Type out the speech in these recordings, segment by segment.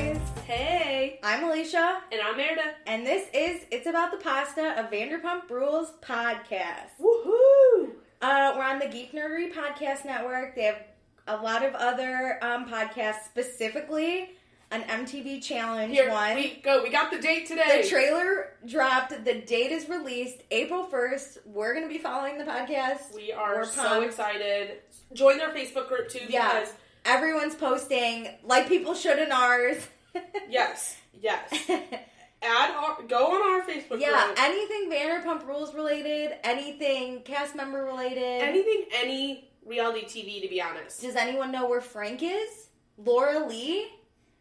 guys! Hey! I'm Alicia. And I'm Meredith. And this is It's About the Pasta, a Vanderpump Rules podcast. Woohoo! We're on the Geek Nerdery Podcast Network. They have a lot of other podcasts, specifically an MTV Challenge one. We got the date today. The trailer dropped. The date is released April 1st. We're going to be following the podcast. We're so excited. Join their Facebook group too. Yeah. Because everyone's posting like people should in ours. Yes. Go on our Facebook group. Yeah, anything Vanderpump Rules related, anything cast member related. Any reality TV, to be honest. Does anyone know where Frank is? Laura Lee?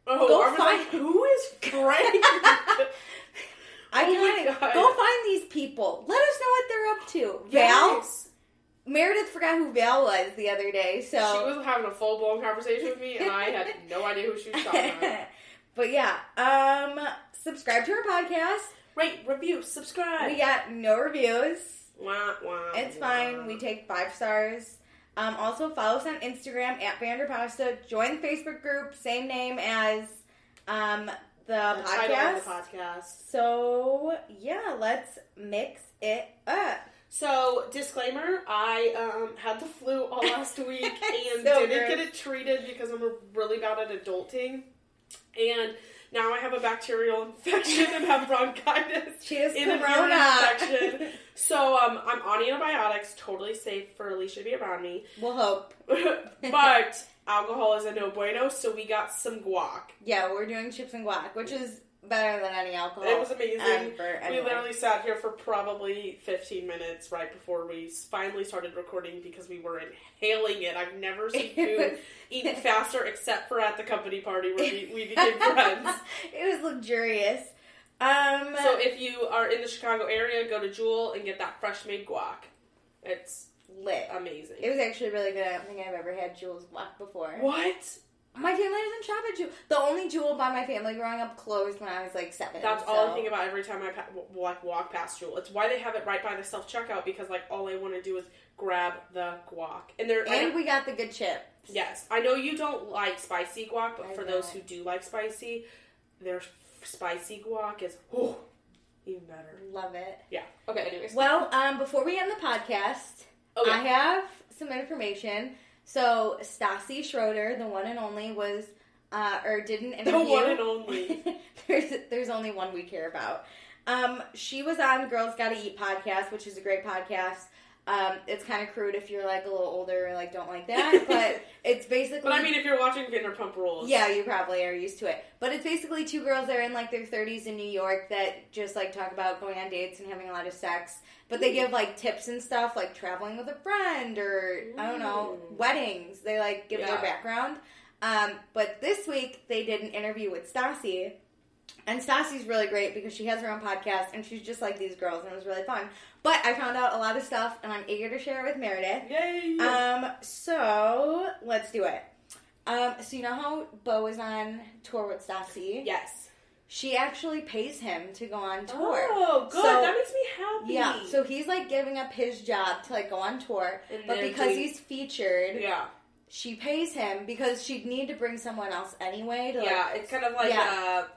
Oh, go find who is Frank? Go find these people. Let us know what they're up to. Yes. Val? Meredith forgot who Val was the other day, so she was having a full-blown conversation with me, and I had no idea who she was talking about. But yeah, subscribe to our podcast. Rate, review, subscribe. We got no reviews. Wah, wah, it's fine. We take 5 stars. Also, follow us on Instagram at Vanderpasta. Join the Facebook group, same name as the podcast. So, yeah, let's mix it up. So, disclaimer, I had the flu all last week and So didn't get it treated because I'm really bad at adulting. And now I have a bacterial infection and have bronchitis. She has in corona. Infection. So, I'm on antibiotics, totally safe for Alicia to be around me. We'll hope. But alcohol is a no bueno, so we got some guac. Yeah, we're doing chips and guac, which is better than any alcohol. It was amazing. We literally sat here for probably 15 minutes right before we finally started recording because we were inhaling it. I've never seen food eaten faster except for at the company party where we became friends. It was luxurious. So if you are in the Chicago area, go to Jewel and get that fresh made guac. It's lit. Amazing. It was actually really good. I don't think I've ever had Jewel's guac before. What? My family doesn't shop at Jewel. The only Jewel by my family growing up closed when I was like 7. That's all I think about every time I walk past Jewel. It's why they have it right by the self-checkout because like all I want to do is grab the guac. And we got the good chips. Yes. I know you don't like spicy guac, but for those who do like spicy, their spicy guac is even better. Love it. Yeah. Okay, anyways. Well, before we end the podcast, I have some information. So, Stassi Schroeder, the one and only, was, did an interview. The one and only. There's only one we care about. She was on Girls Gotta Eat podcast, which is a great podcast. It's kind of crude if you're, like, a little older or, like, don't like that, but it's basically... But, I mean, if you're watching Vanderpump Rules... Yeah, you probably are used to it. But it's basically 2 girls that are in, like, their 30s in New York that just, like, talk about going on dates and having a lot of sex. But they give, like, tips and stuff, like traveling with a friend or, I don't know, weddings. They, like, give their background. But this week, they did an interview with Stassi. And Stassi's really great because she has her own podcast, and she's just like these girls, and it was really fun. But I found out a lot of stuff, and I'm eager to share it with Meredith. Yay! So, let's do it. So you know how Beau is on tour with Stassi? Yes. She actually pays him to go on tour. Oh, good. So, that makes me happy. Yeah, so he's, like, giving up his job to, like, go on tour. But because he's featured... Yeah. She pays him because she'd need to bring someone else anyway. To, it's kind of like a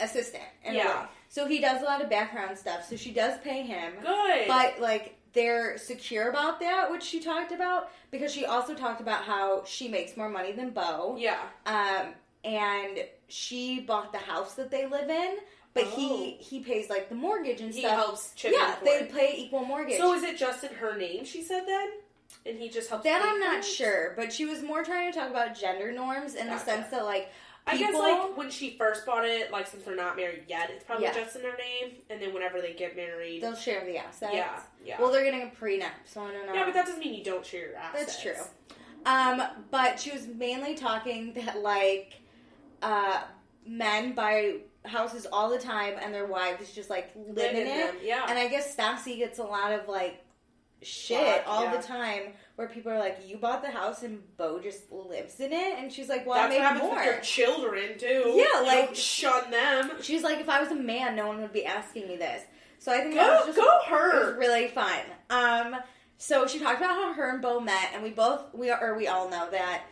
assistant. In a way. So he does a lot of background stuff. So she does pay him. Good. But, like, they're secure about that, which she talked about. Because she also talked about how she makes more money than Beau. Yeah. And she bought the house that they live in. But he pays, like, the mortgage and stuff. He helps chip in for they pay equal mortgage. So is it just in her name, she said then? And he just helps that I'm not sure. But she was more trying to talk about gender norms in the sense that, like, I guess, like, when she first bought it, like, since they're not married yet, it's probably just in their name. And then whenever they get married... They'll share the assets. Yeah. Well, they're getting a prenup, so I don't know. Yeah, but that doesn't mean you don't share your assets. That's true. But she was mainly talking that, like, men buy houses all the time and their wives just, like, live in it. Yeah. And I guess Stassi gets a lot of, like, shit all the time where people are like, you bought the house and Beau just lives in it, and she's like, well, I make more. That's what happens with your children too. Yeah, like, you don't shun them. She's like, if I was a man, no one would be asking me this. So I think it was really fun. So she talked about how her and Beau met, and we all know that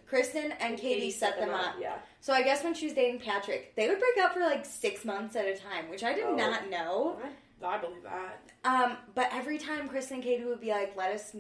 Kristen and Katie set them up. Yeah. So I guess when she was dating Patrick, they would break up for like 6 months at a time, which I did not know. I believe that. But every time Kristen and Katie would be like, let us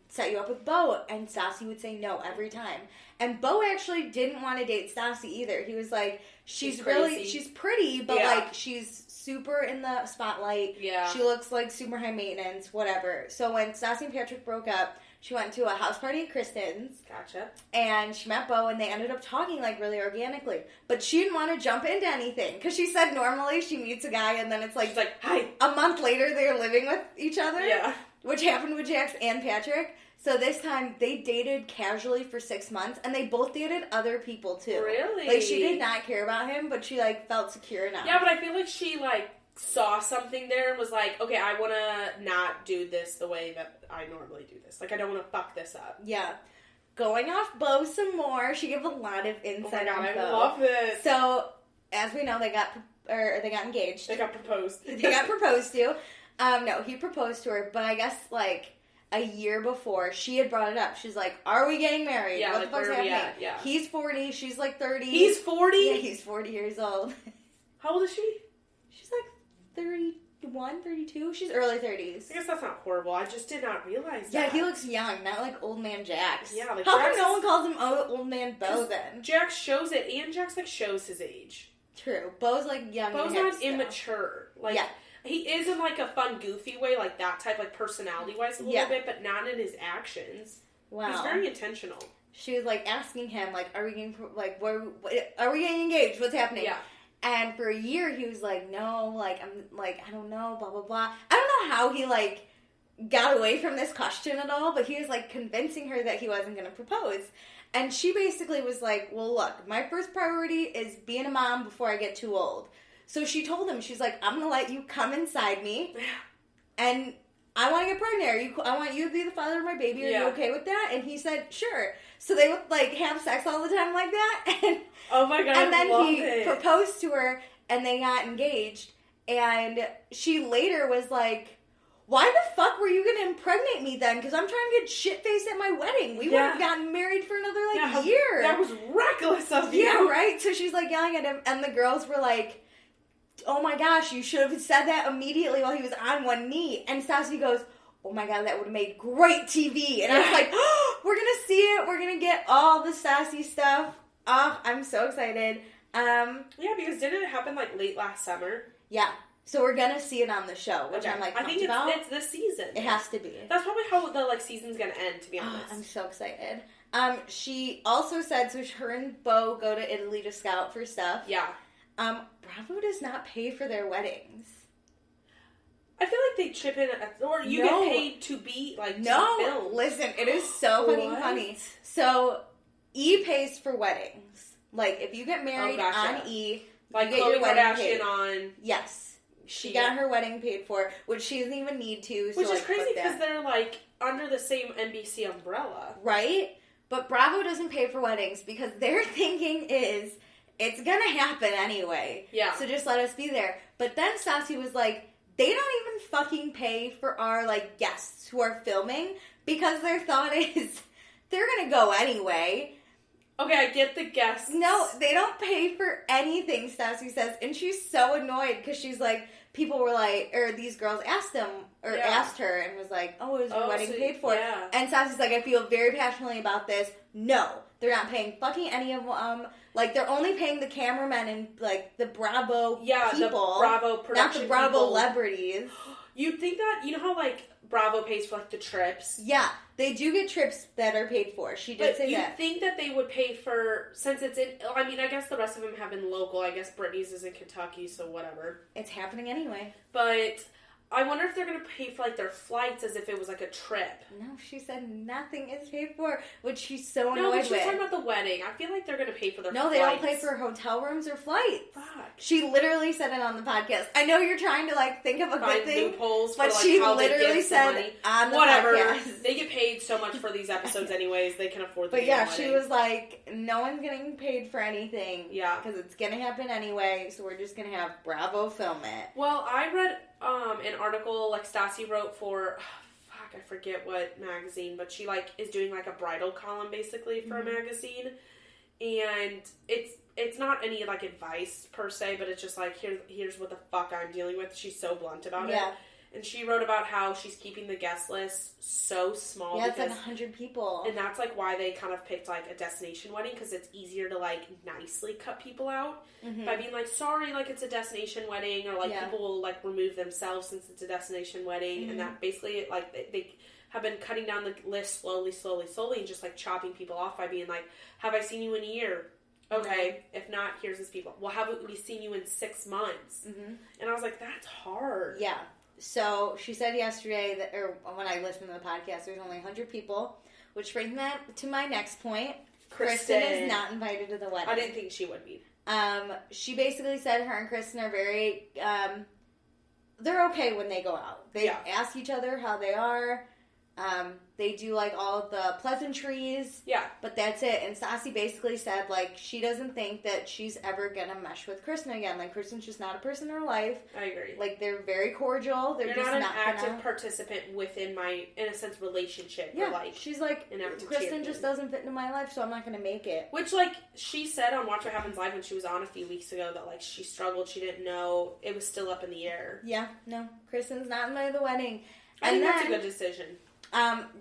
set you up with Beau, and Stassi would say no every time. And Beau actually didn't want to date Stassi either. He was like, she's pretty, but like she's super in the spotlight. Yeah. She looks like super high maintenance, whatever. So when Stassi and Patrick broke up, she went to a house party at Kristen's. Gotcha. And she met Beau, and they ended up talking, like, really organically. But she didn't want to jump into anything. Because she said normally she meets a guy, and then it's like... She's like, hi. A month later, they're living with each other. Yeah. Which happened with Jax and Patrick. So this time, they dated casually for 6 months, and they both dated other people, too. Really? Like, she did not care about him, but she, like, felt secure enough. Yeah, but I feel like she, like... saw something there and was like, okay, I want to not do this the way that I normally do this. Like, I don't want to fuck this up. Yeah. Going off Beau some more, she gave a lot of insight on Beau. I love it. So, as we know, they got engaged. They got proposed. They got proposed to. No, he proposed to her, but I guess, like, a year before, she had brought it up. She's like, are we getting married? Yeah, what like, the fuck's happening? Yeah. He's 40, she's like 30. He's 40? Yeah, he's 40 years old. How old is she? She's like 31, 32. She's early 30s. I guess that's not horrible. I just did not realize that. Yeah, he looks young, not like old man Jax. Yeah, like how come no one calls him old man Beau then? Jax shows it, and Jax like shows his age. True. Beau's like young. Beau's not immature. Like, yeah. He is in like a fun, goofy way, like that type, like personality wise a little bit, but not in his actions. Wow. He's very intentional. She was like asking him, like, are we getting engaged? What's happening? Yeah. And for a year, he was like, no, like, I'm, like, I don't know, blah, blah, blah. I don't know how he, like, got away from this question at all, but he was, like, convincing her that he wasn't going to propose. And she basically was like, well, look, my first priority is being a mom before I get too old. So she told him, she's like, I'm going to let you come inside me, and I want to get pregnant. I want you to be the father of my baby. Are you okay with that? And he said, sure. So they would, like, have sex all the time like that. And, oh, my God, and then he proposed to her, and they got engaged. And she later was like, why the fuck were you going to impregnate me then? Because I'm trying to get shit-faced at my wedding. We would have gotten married for another, year. That was reckless of you. Yeah, right? So she's, like, yelling at him, and the girls were like, oh, my gosh, you should have said that immediately while he was on one knee. And Stassi goes, oh my God, that would have made great TV. And I was like, oh, we're going to see it. We're going to get all the Stassi stuff. Oh, I'm so excited. Yeah, because didn't it happen like late last summer? Yeah. So we're going to see it on the show, which I'm like, I think it's this season. It has to be. That's probably how the like season's going to end, to be honest. Oh, I'm so excited. She also said, so her and Beau go to Italy to scout for stuff. Yeah. Bravo does not pay for their weddings. I feel like they chip in, or you get paid to be, like, no, listen, it is so fucking funny. So, E pays for weddings. Like, if you get married on E, like you get your wedding paid. On. Yes. She got her wedding paid for, which she doesn't even need to. Which is crazy, because they're, like, under the same NBC umbrella. Right? But Bravo doesn't pay for weddings, because their thinking is, it's gonna happen anyway. Yeah. So just let us be there. But then Stassi was like, they don't even fucking pay for our, like, guests who are filming, because their thought is, they're gonna go anyway. Okay, I get the guests. No, they don't pay for anything, Stassi says. And she's so annoyed, because she's like, people were like, or these girls asked them, or asked her, and was like, oh, is your wedding paid for? Yeah. And Stassi's like, I feel very passionately about this. No, they're not paying fucking any of them. Like, they're only paying the cameramen and, like, the Bravo people. The Bravo production not the Bravo celebrities. You'd think that, you know how, like, Bravo pays for, like, the trips? Yeah, they do get trips that are paid for. She did say that. You'd think that they would pay for, since it's in, I mean, I guess the rest of them have been local. I guess Brittany's is in Kentucky, so whatever. It's happening anyway. But I wonder if they're going to pay for, like, their flights as if it was, like, a trip. No, she said nothing is paid for, which she's so annoyed with. No, but she's talking about the wedding. I feel like they're going to pay for their flights. No, they don't pay for hotel rooms or flights. Fuck. She literally said it on the podcast. I know you're trying to, like, think of a good thing. Loopholes but for, like, she how literally said on the podcast. They get paid so much for these episodes anyways. They can afford the But yeah, she was like, no one's getting paid for anything. Yeah. Because it's going to happen anyway, so we're just going to have Bravo film it. Well, I read an article like Stassi wrote for, I forget what magazine, but she, like, is doing, like, a bridal column, basically, for a magazine. And it's not any, like, advice, per se, but it's just, like, here's what the fuck I'm dealing with. She's so blunt about it. And she wrote about how she's keeping the guest list so small. Yeah, it's like 100 people. And that's, like, why they kind of picked, like, a destination wedding, because it's easier to, like, nicely cut people out by being like, sorry, like, it's a destination wedding, or, like, people will, like, remove themselves since it's a destination wedding, and that basically, like, they have been cutting down the list slowly, and just, like, chopping people off by being like, have I seen you in a year? Okay, if not, here's these people. Well, haven't we seen you in 6 months? And I was like, that's hard. Yeah. So, she said yesterday, that, or when I listened to the podcast, there's only 100 people, which brings that to my next point. Kristen is not invited to the wedding. I didn't think she would be. She basically said her and Kristen are very, they're okay when they go out. They ask each other how they are. They do, like, all of the pleasantries. Yeah. But that's it. And Stassi basically said, like, she doesn't think that she's ever gonna mesh with Kristen again. Like, Kristen's just not a person in her life. I agree. Like, they're very cordial. They're just not an active participant within my, in a sense, relationship. Yeah. Or, like, she's like, Kristen just doesn't fit into my life, so I'm not gonna make it. Which, like, she said on Watch What Happens Live when she was on a few weeks ago that, like, she struggled. She didn't know. It was still up in the air. Yeah. No. Kristen's not invited to the wedding. I think that's a good decision.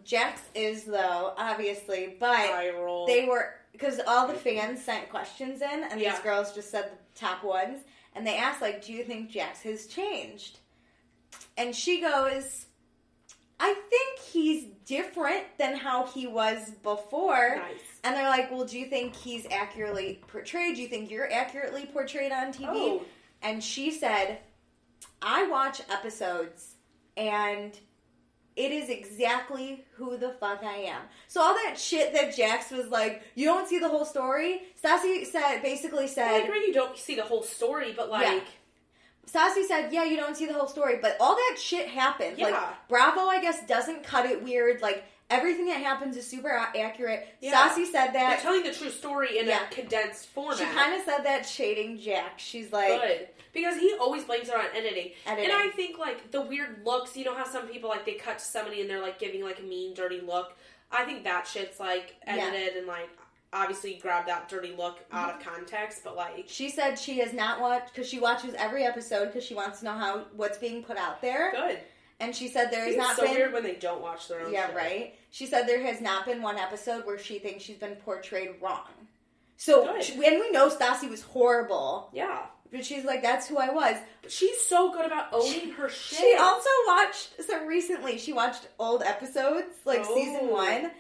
Jax is, though, obviously, but they were, because all the fans sent questions in, and these girls just said the top ones, and they asked, like, do you think Jax has changed? And she goes, I think he's different than how he was before. Nice. And they're like, well, do you think he's accurately portrayed? Do you think you're accurately portrayed on TV? Oh. And she said, I watch episodes, and it is exactly who the fuck I am. So all that shit that Jax was like, you don't see the whole story. Stassi basically said, I agree you don't see the whole story, but like, yeah. Stassi said, yeah, you don't see the whole story, but all that shit happened. Yeah. Like, Bravo, I guess, doesn't cut it weird. Like, everything that happens is super accurate. Yeah. Stassi said that. They're telling the true story in a condensed format. She kind of said that shading Jax. She's like, good. Because he always blames it on editing. And I think, like, the weird looks, you know how some people, like, they cut to somebody and they're, like, giving, like, a mean, dirty look? I think that shit's, like, edited and, like, obviously grab that dirty look out of context, but, like... She said she has not watched, because she watches every episode because she wants to know what's being put out there. Good. And she said there has not been... It's so weird when they don't watch their own shit. Right. She said there has not been one episode where she thinks she's been portrayed wrong. So, when we know Stassi was horrible... Yeah. But she's like, that's who I was. But she's so good about owning her shit. She also watched, so recently, she watched old episodes, like season 1,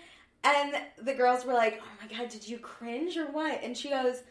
and the girls were like, oh my god, did you cringe or what? And she goes,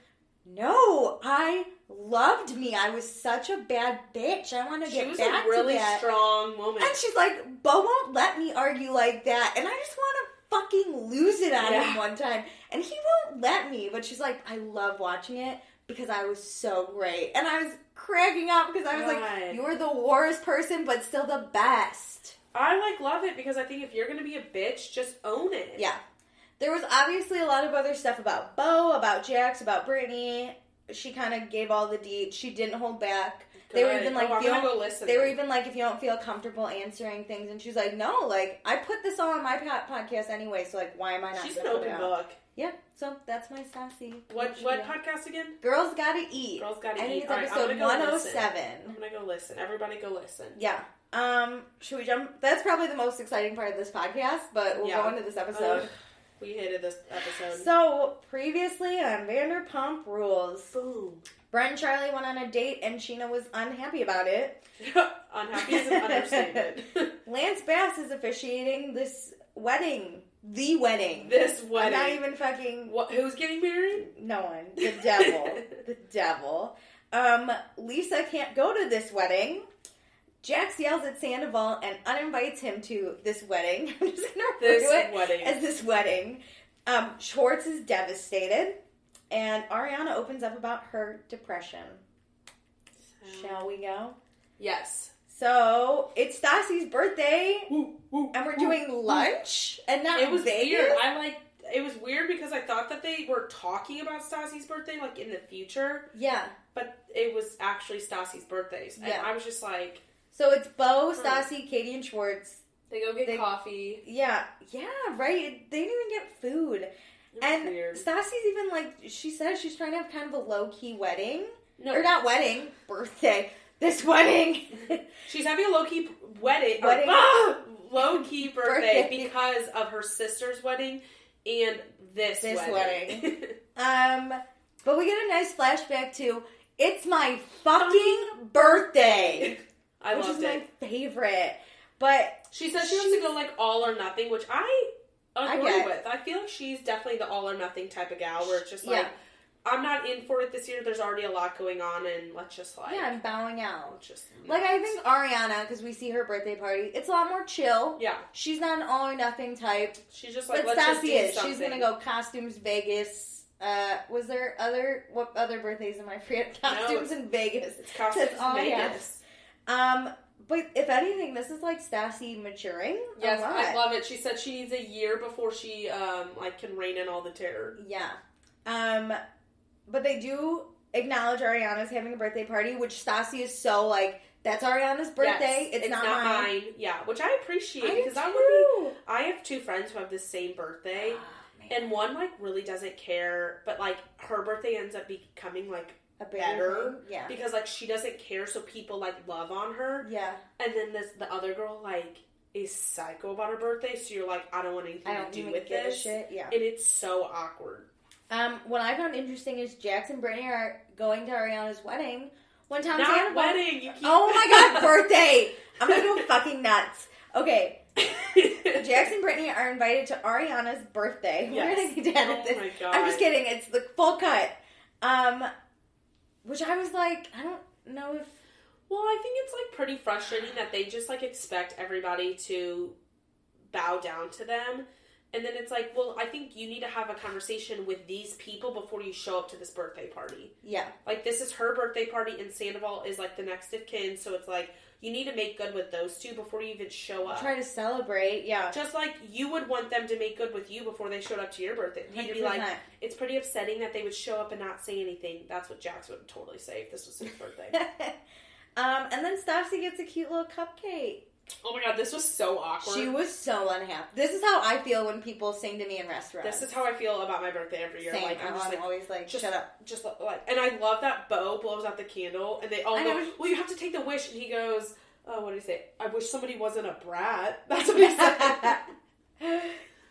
no, I loved me. I was such a bad bitch. I want to get back to that. She was a really strong woman. And she's like, Bo won't let me argue like that, and I just want to fucking lose it on him one time. And he won't let me, but she's like, I love watching it. Because I was so great. And I was cracking up because I was like, you were the worst person, but still the best. I, like, love it because I think if you're going to be a bitch, just own it. Yeah. There was obviously a lot of other stuff about Bo, about Jax, about Brittany. She kind of gave all the deets. She didn't hold back. Good. They were even like, if you don't feel comfortable answering things. And she's like, no, like, I put this all on my podcast anyway, so, like, why am I not? She's an open book. Yeah, so that's my Stassi. What podcast again? Girls Gotta Eat. Girls Gotta Eat. I think it's episode 107. I'm gonna go listen. Everybody go listen. Yeah. Should we jump? That's probably the most exciting part of this podcast, but we'll go into this episode. We hated this episode. So, previously on Vanderpump Rules. Boom. Brent and Charlie went on a date, and Sheena was unhappy about it. Unhappy is an understatement. Lance Bass is officiating this wedding. The wedding. This wedding. I'm not even fucking... Who's getting married? No one. The devil. The devil. Lisa can't go to this wedding. Jax yells at Sandoval and uninvites him to this wedding. I'm just going to refer to it as this wedding. Schwartz is devastated. And Ariana opens up about her depression. Shall we go? Yes. So, it's Stassi's birthday, and we're doing lunch, and not It was Vegas. Weird. It was weird because I thought that they were talking about Stassi's birthday, like, in the future. Yeah. But it was actually Stassi's birthday. And I was just like... So, it's Bo, Stassi, Katie, and Schwartz They go get coffee. Yeah, right. They didn't even get food. And weird. Stassi's even like, she says she's trying to have kind of a low-key wedding. No. Or not wedding, birthday. This wedding. She's having a low-key wedding. Low-key birthday because of her sister's wedding and this wedding. But we get a nice flashback to, it's my fucking birthday. I loved it. Which is my favorite. But she says she wants to go like all or nothing, which I agree with. I feel like she's definitely the all or nothing type of gal where it's just like, I'm not in for it this year. There's already a lot going on, and let's just like... Yeah, I'm bowing out. I think Ariana, because we see her birthday party, it's a lot more chill. Yeah. She's not an all or nothing type. She's just like, but let's just do something. She's gonna go costumes Vegas. Was there what other birthdays am I forgetting? Costumes in Vegas. It's costumes in Vegas. But if anything, this is like Stassi maturing. Yes, I love it. She said she needs a year before she can rein in all the terror. Yeah. But they do acknowledge Ariana's having a birthday party, which Stassi is so like, that's Ariana's birthday. Yes, it's not mine. Yeah, which I appreciate because I have two friends who have the same birthday, and one like really doesn't care, but like her birthday ends up becoming like better, because like she doesn't care, so people like love on her, and then the other girl like is psycho about her birthday, so you're like, I don't want anything to do with this, and it's so awkward. What I found interesting is Jax and Brittany are going to Ariana's wedding. One time, not wedding. You keep... Oh my god, birthday! I'm gonna go fucking nuts. Okay, Jax and Brittany are invited to Ariana's birthday. Yes. We're gonna get down at this. My god. I'm just kidding. It's the full cut. Which I was like, I don't know if. Well, I think it's like pretty frustrating that they just like expect everybody to bow down to them. And then it's like, well, I think you need to have a conversation with these people before you show up to this birthday party. Yeah. Like, this is her birthday party, and Sandoval is, like, the next of kin, so it's like, you need to make good with those two before you even show up. Try to celebrate, yeah. Just like you would want them to make good with you before they showed up to your birthday. You'd 100%. Be like, it's pretty upsetting that they would show up and not say anything. That's what Jax would totally say if this was his birthday. And then Stassi gets a cute little cupcake. Oh my god, this was so awkward. She was so unhappy. This is how I feel when people sing to me in restaurants. This is how I feel about my birthday every year. Same. Like, I'm just like, always like, shut up. Just like, and I love that Bo blows out the candle, and they all go, well, you have to take the wish, and he goes, oh, what did he say? I wish somebody wasn't a brat. That's what he said.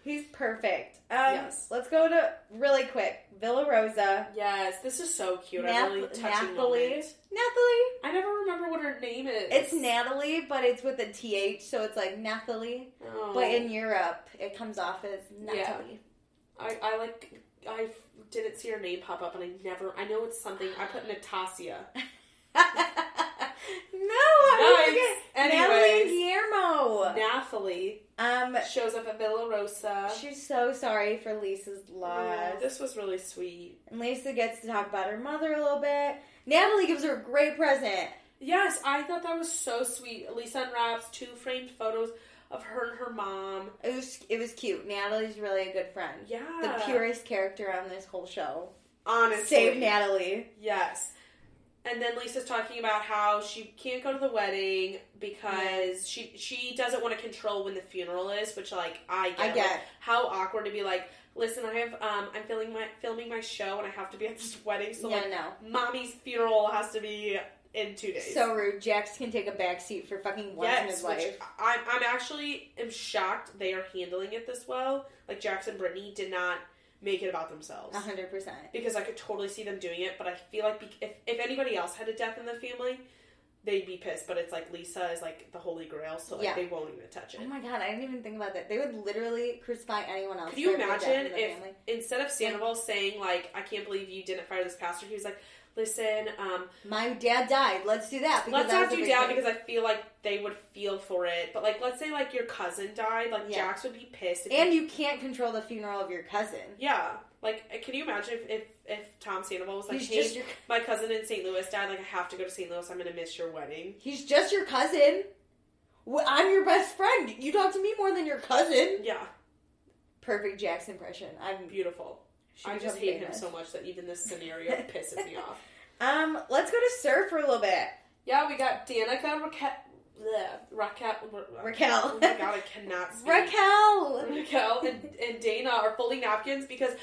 He's perfect. Yes. Let's go to, really quick, Villa Rosa. Yes, this is so cute. I really touching moment. Nathalie. I never remember what her name is. It's Natalie, but it's with a TH, so it's like Nathalie. Oh. But in Europe, it comes off as Natalie. Yeah. I didn't see her name pop up, and I know it's something. I put Natasha. Natalie and Guillermo. Nathalie shows up at Villa Rosa. She's so sorry for Lisa's loss. Yeah, this was really sweet. And Lisa gets to talk about her mother a little bit. Natalie gives her a great present. Yes, I thought that was so sweet. Lisa unwraps 2 framed photos of her and her mom. It was cute. Natalie's really a good friend. Yeah. The purest character on this whole show. Honestly. Save Natalie. Yes. And then Lisa's talking about how she can't go to the wedding because she doesn't want to control when the funeral is, which, like, I get. Like, how awkward to be like, listen, I'm filming my show and I have to be at this wedding, so mommy's funeral has to be in 2 days. So rude. Jax can take a backseat for fucking once in his life. I'm actually shocked they are handling it this well. Like, Jax and Brittany did not make it about themselves. 100%. Because I could totally see them doing it, but I feel like if anybody else had a death in the family, they'd be pissed. But it's like Lisa is like the holy grail, so like they won't even touch it. Oh my god, I didn't even think about that. They would literally crucify anyone else. Could you imagine if instead of Sandoval saying like, I can't believe you didn't fire this pastor, he was like, listen, my dad died. Let's do that. Let's not do dad because I feel like they would feel for it. But like, let's say like your cousin died, like Jax would be pissed. And you can't control the funeral of your cousin. Yeah. Like, can you imagine if Tom Sandoval was like, hey, my cousin in St. Louis died, like, I have to go to St. Louis, I'm going to miss your wedding. He's just your cousin. I'm your best friend. You talk to me more than your cousin. Yeah. Perfect Jax impression. I'm beautiful. I just hate him so much that even this scenario pisses me off. Let's go to Sir for a little bit. Yeah, we got Danica Raquel. Raquel. Oh my god, I cannot speak. Raquel and Dana are folding napkins because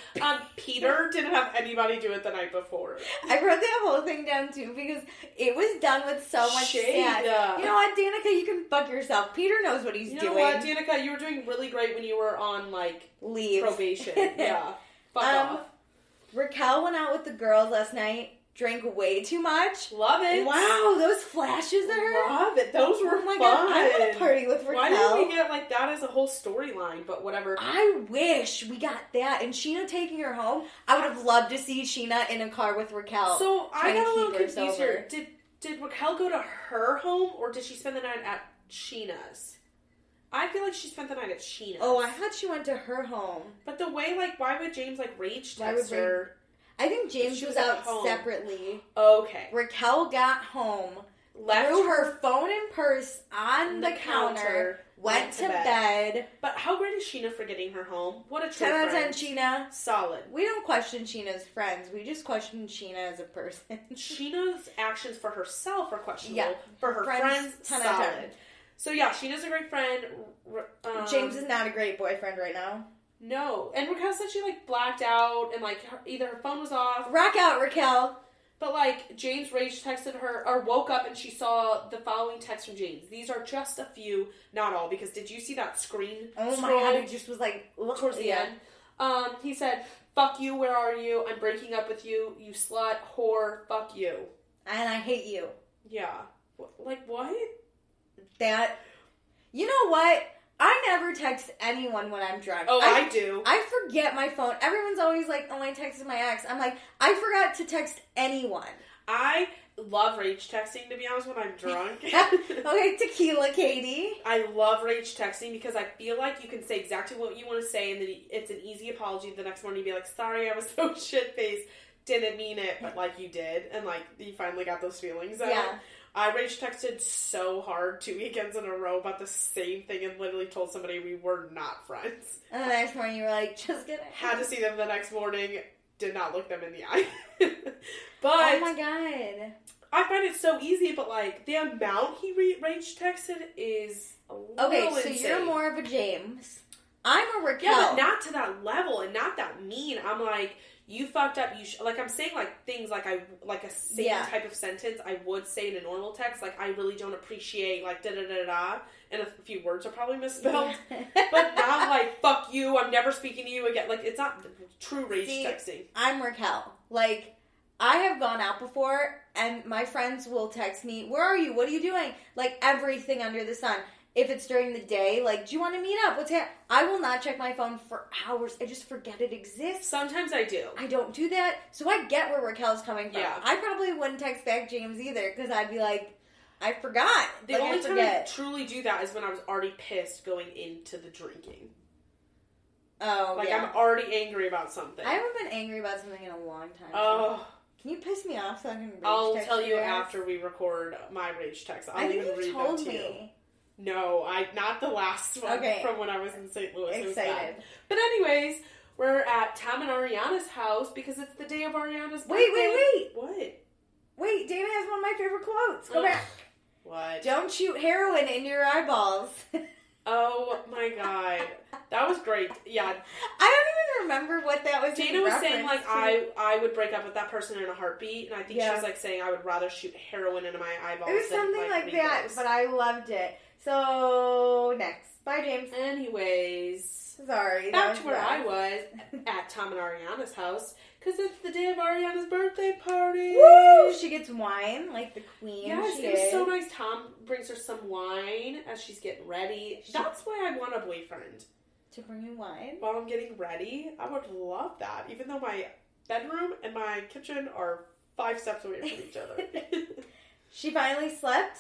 Peter didn't have anybody do it the night before. I wrote that whole thing down too because it was done with so much shade. sass. You know what, Danica, you can fuck yourself. Peter knows what he's doing. You know what, Danica, you were doing really great when you were on, like, leave. Probation. Yeah. Fuck off. Raquel went out with the girls last night. Drank way too much. Love it. Wow, those flashes at her. Love it. Those were fun. God, I want to party with Raquel. Why didn't we get like that as a whole storyline? But whatever. I wish we got that. And Sheena taking her home. I would have loved to see Sheena in a car with Raquel. So I got a little confused here. Did Raquel go to her home or did she spend the night at Sheena's? I feel like she spent the night at Sheena's. Oh, I thought she went to her home. But the way, like, why would James like rage text her? I think James was out separately. Okay. Raquel got home, threw her phone and purse on the counter, went to bed. But how great is Sheena for getting her home? What a true 10 out of 10, friend. Sheena. Solid. We don't question Sheena's friends. We just question Sheena as a person. Sheena's actions for herself are questionable. Yeah. For her friends, 10 out of 10. So yeah, Sheena's a great friend. James is not a great boyfriend right now. No. And Raquel said she, like, blacked out and, like, either her phone was off. Rock out, Raquel. But, like, James rage texted her, or woke up and she saw the following text from James. These are just a few, not all, because did you see that screen? Oh my god, it just was, like, towards the end. He said, fuck you, where are you? I'm breaking up with you, you slut, whore, fuck you. And I hate you. Yeah. Like, what? That, you know what? I never text anyone when I'm drunk. Oh, I do. I forget my phone. Everyone's always like, oh, I texted my ex. I'm like, I forgot to text anyone. I love rage texting, to be honest, when I'm drunk. Okay, tequila, Katie. I love rage texting because I feel like you can say exactly what you want to say and then it's an easy apology the next morning. You'd be like, sorry, I was so shit-faced. Didn't mean it, but, like, you did. And, like, you finally got those feelings out. Yeah. I rage texted so hard 2 weekends in a row about the same thing and literally told somebody we were not friends. And the next morning you were like, just kidding. Had to see them the next morning. Did not look them in the eye. But oh my god. I find it so easy, but, like, the amount he rage texted is a little insane. So you're more of a James. I'm a Raquel. Yeah, but not to that level and not that mean. I'm like, you fucked up. Like, I'm saying, like, things like a same type of sentence I would say in a normal text. Like, I really don't appreciate, like, da-da-da-da-da. And a few words are probably misspelled. But not, like, fuck you, I'm never speaking to you again. Like, it's not true rage texting. I'm Raquel. Like, I have gone out before, and my friends will text me, where are you? What are you doing? Like, everything under the sun. If it's during the day, like, do you want to meet up? What's happening? I will not check my phone for hours. I just forget it exists. Sometimes I do. I don't do that. So I get where Raquel's coming from. Yeah. I probably wouldn't text back James either, because I'd be like, I forgot. The only time I truly do that is when I was already pissed going into the drinking. Oh, like, I'm already angry about something. I haven't been angry about something in a long time. Oh. Can you piss me off so I can rage I'll text tell you after we record my rage text. I'll even read them to you. No, not the last one from when I was in St. Louis. Excited. But anyways, we're at Tom and Ariana's house because it's the day of Ariana's birthday. Wait. What? Wait, Dana has one of my favorite quotes. Go back. What? Don't shoot heroin in your eyeballs. Oh my god. That was great. Yeah. I don't even remember what that was. Dana was saying, like, I would break up with that person in a heartbeat, and I think she was, like, saying I would rather shoot heroin into my eyeballs. It was something like that, but I loved it. So, next. Bye, James. Anyways. Sorry. Back to where I was, at Tom and Ariana's house, because it's the day of Ariana's birthday party. Woo! She gets wine, like the queen. Yes, it was so nice. Tom brings her some wine as she's getting ready. That's why I want a boyfriend. To bring you wine? While I'm getting ready, I would love that. Even though my bedroom and my kitchen are 5 steps away from each other. She finally slept?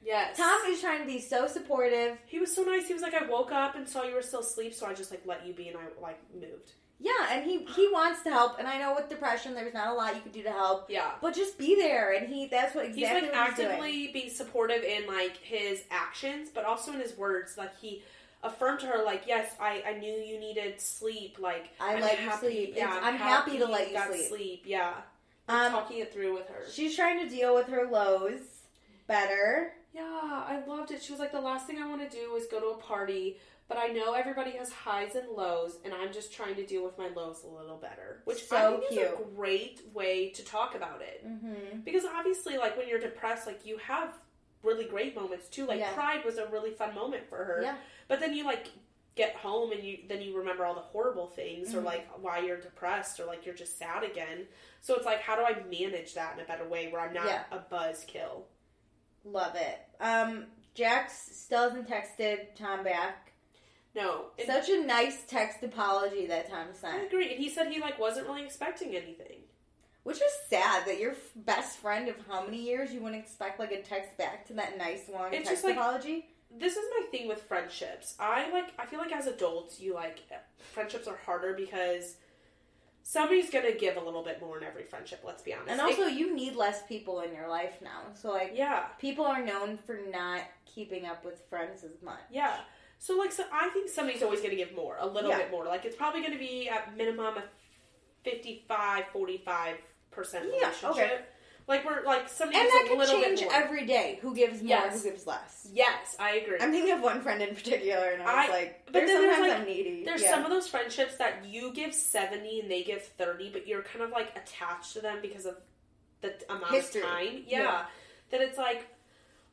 Yes. Tom is trying to be so supportive. He was so nice. He was like, I woke up and saw you were still asleep, so I just, like, let you be, and I, like, moved. Yeah, and he wants to help, and I know with depression, there's not a lot you can do to help. Yeah. But just be there, and that's what exactly he's, like, what actively he's doing. being supportive in, like, his actions, but also in his words. Like, he affirmed to her, like, yes, I knew you needed sleep, like, I'm let you sleep. Yeah, I'm happy to let you sleep. Yeah. I'm talking it through with her. She's trying to deal with her lows better. Yeah, I loved it. She was like, the last thing I want to do is go to a party, but I know everybody has highs and lows, and I'm just trying to deal with my lows a little better. Which I think is a great way to talk about it. Mm-hmm. Because obviously, like, when you're depressed, like, you have really great moments, too. Like, Pride was a really fun moment for her. Yeah. But then you, like, get home, and you remember all the horrible things, or, like, why you're depressed, or, like, you're just sad again. So it's like, how do I manage that in a better way where I'm not a buzzkill? Love it. Jax still hasn't texted Tom back. No. Such a nice text apology that Tom sent. I agree. And he said he, like, wasn't really expecting anything. Which is sad that your best friend of how many years you wouldn't expect, like, a text back to that nice, long text just, like, apology? This is my thing with friendships. I feel like as adults, friendships are harder because somebody's gonna give a little bit more in every friendship, let's be honest. And also, you need less people in your life now. So, like, people are known for not keeping up with friends as much. Yeah. So, like, I think somebody's always gonna give more, a little bit more. Like, it's probably gonna be at minimum a 55-45% relationship. Okay. Like, we're, like, somebody gives a little bit more. And that could change every day. Who gives more, who gives less. Yes, I agree. I'm thinking of one friend in particular, and I was like, sometimes I'm needy. There's some of those friendships that you give 70 and they give 30, but you're kind of, like, attached to them because of the amount of time. Yeah. That it's like,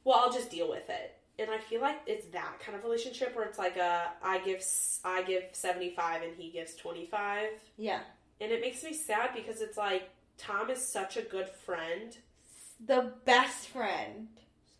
well, I'll just deal with it. And I feel like it's that kind of relationship where it's like I give 75 and he gives 25. Yeah. And it makes me sad because it's like, Tom is such a good friend. The best friend.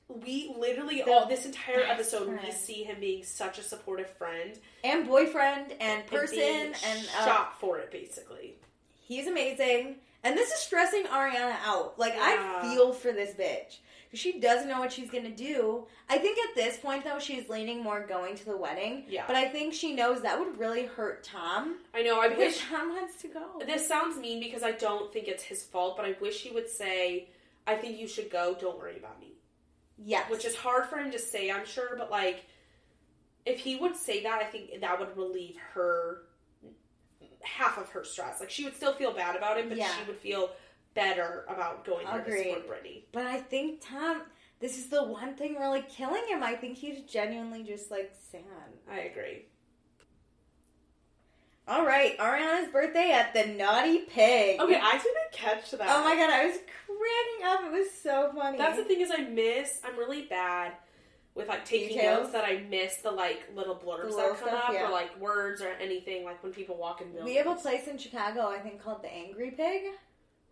We literally, this entire episode, we see him being such a supportive friend. And boyfriend and person. And shot for it, basically. He's amazing. And this is stressing Ariana out. Like, I feel for this bitch. Because she doesn't know what she's going to do. I think at this point, though, she's leaning more going to the wedding. Yeah. But I think she knows that would really hurt Tom. I know. I wish Tom wants to go. This sounds mean because I don't think it's his fault, but I wish he would say, I think you should go, don't worry about me. Yes. Which is hard for him to say, I'm sure, but, like, if he would say that, I think that would relieve her half of her stress. Like, she would still feel bad about it, but she would feel better about going there to support Brittany. But I think Tom, this is the one thing really killing him. I think he's genuinely just, like, sad. I agree. All right, Ariana's birthday at the Naughty Pig. Okay, I didn't catch that. Oh my god, I was cracking up. It was so funny. That's the thing is I'm really bad with, like, taking notes that I miss the, like, little blurbs that come up or, like, words or anything, like, when people walk in buildings. We have a place in Chicago, I think, called the Angry Pig.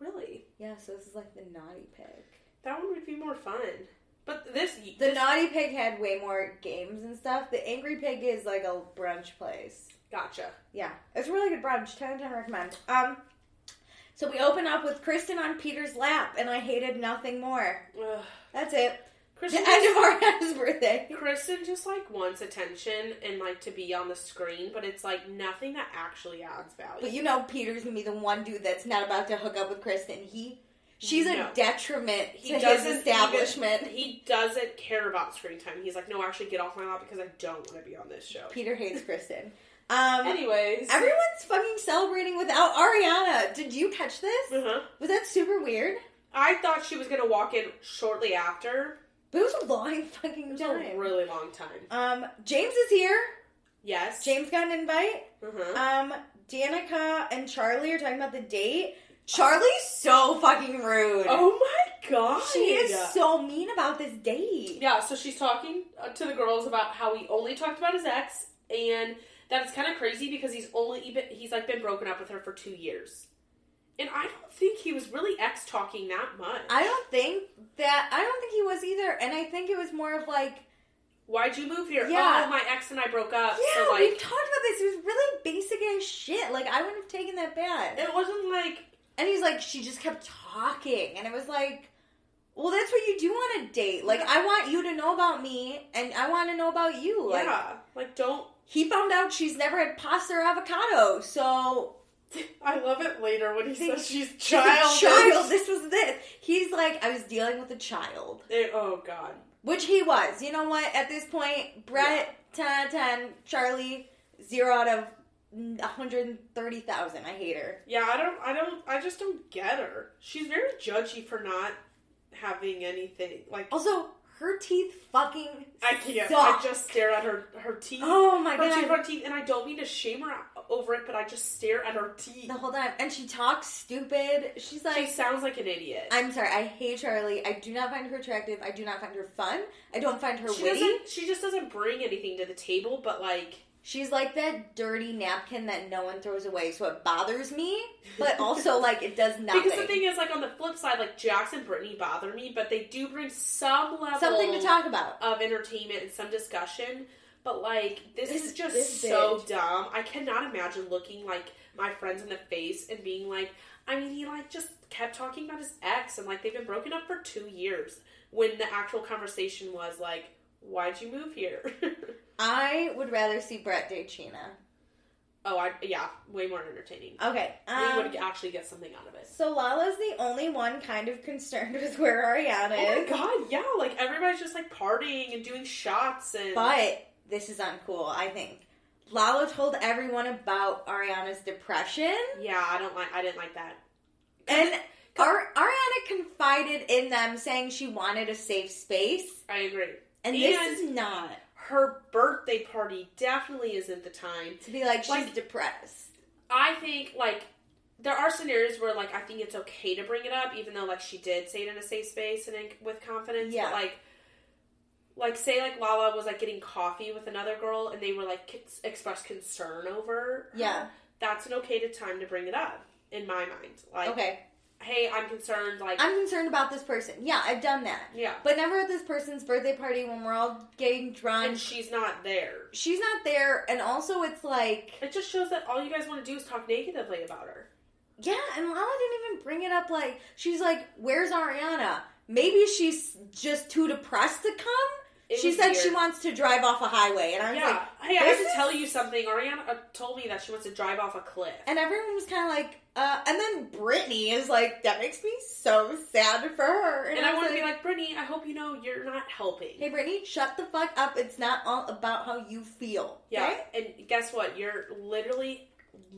Really? Yeah, so this is like the Naughty Pig. That one would be more fun. But The Naughty Pig had way more games and stuff. The Angry Pig is like a brunch place. Gotcha. Yeah. It's a really good brunch. 10 out of 10 recommend. So we open up with Kristen on Peter's lap, and I hated nothing more. Ugh. That's it. The end of Ariana's birthday. Kristen just, like, wants attention and, like, to be on the screen, but it's, like, nothing that actually adds value. But you know Peter's gonna be the one dude that's not about to hook up with Kristen. She's a detriment to his establishment. He doesn't care about screen time. He's like, no, actually get off my lap because I don't want to be on this show. Peter hates Kristen. Anyways. Everyone's fucking celebrating without Ariana. Did you catch this? Uh-huh. Was that super weird? I thought she was gonna walk in shortly after. But it was a long fucking time. It was a really long time. James is here. Yes. James got an invite. Uh-huh. Danica and Charlie are talking about the date. Charlie's so fucking rude. Oh my god. She is so mean about this date. Yeah, so she's talking to the girls about how he only talked about his ex, and that it's kind of crazy because he's like been broken up with her for 2 years. And I don't think he was really ex-talking that much. I don't think he was either. And I think it was more of like, why'd you move here? Yeah. Oh, my ex and I broke up. Yeah, so, like, we've talked about this. It was really basic ass shit. Like, I wouldn't have taken that bad. It wasn't like... And he's like, she just kept talking. And it was like, well, that's what you do on a date. Like, I want you to know about me, and I want to know about you. Yeah. Like, don't... He found out she's never had pasta or avocado, so... I love it later when he says she's childish. Child, this was this. He's like, I was dealing with a child. Oh, God. Which he was. You know what? At this point, Brett, 10 out of 10. Charlie, 0 out of 130,000. I hate her. Yeah, I just don't get her. She's very judgy for not having anything. Like, also, her teeth fucking I can't. suck. I just stare at her teeth. Oh my god. Her teeth, and I don't mean to shame her over it, but I just stare at her teeth. The whole time. And she talks stupid. She's like... She sounds like an idiot. I'm sorry, I hate Charlie. I do not find her attractive. I do not find her fun. I don't find her witty. She just doesn't bring anything to the table, but like... She's like that dirty napkin that no one throws away, so it bothers me, but also, like, it does nothing. Because the thing is, like, on the flip side, like, Jax and Brittany bother me, but they do bring some level... something to talk about. ...of entertainment and some discussion, but, like, this is just so dumb. I cannot imagine looking, like, my friends in the face and being like, I mean, he, like, just kept talking about his ex, and, like, they've been broken up for 2 years, when the actual conversation was, like, why'd you move here? I would rather see Brett date Sheena. Oh, yeah, way more entertaining. Okay. We would actually get something out of it. So Lala's the only one kind of concerned with where Ariana is. Oh my god, yeah, like, everybody's just, like, partying and doing shots and... But, this is uncool, I think. Lala told everyone about Ariana's depression. Yeah, I didn't like that. And Ariana confided in them saying she wanted a safe space. I agree. And this is not. Her birthday party definitely isn't the time. To be like, she's depressed. I think, like, there are scenarios where, like, I think it's okay to bring it up, even though, like, she did say it in a safe space and with confidence. Yeah. But, like, say, like, Lala was, like, getting coffee with another girl and they were, like, expressed concern over her. Yeah. That's an okay time to bring it up, in my mind. Like, okay. Hey, I'm concerned, like... I'm concerned about this person. Yeah, I've done that. Yeah. But never at this person's birthday party when we're all getting drunk. And she's not there. She's not there, and also it's like... It just shows that all you guys want to do is talk negatively about her. Yeah, and Lala didn't even bring it up like... She's like, where's Ariana? Maybe she's just too depressed to come? She said she wants to drive off a highway, and I was like... Hey, I have to tell you something. Ariana told me that she wants to drive off a cliff. And everyone was kind of like... and then Brittany is like, that makes me so sad for her. And I want to be like, Brittany, I hope you know you're not helping. Hey, Brittany, shut the fuck up. It's not all about how you feel. Yeah, okay? And guess what? You're literally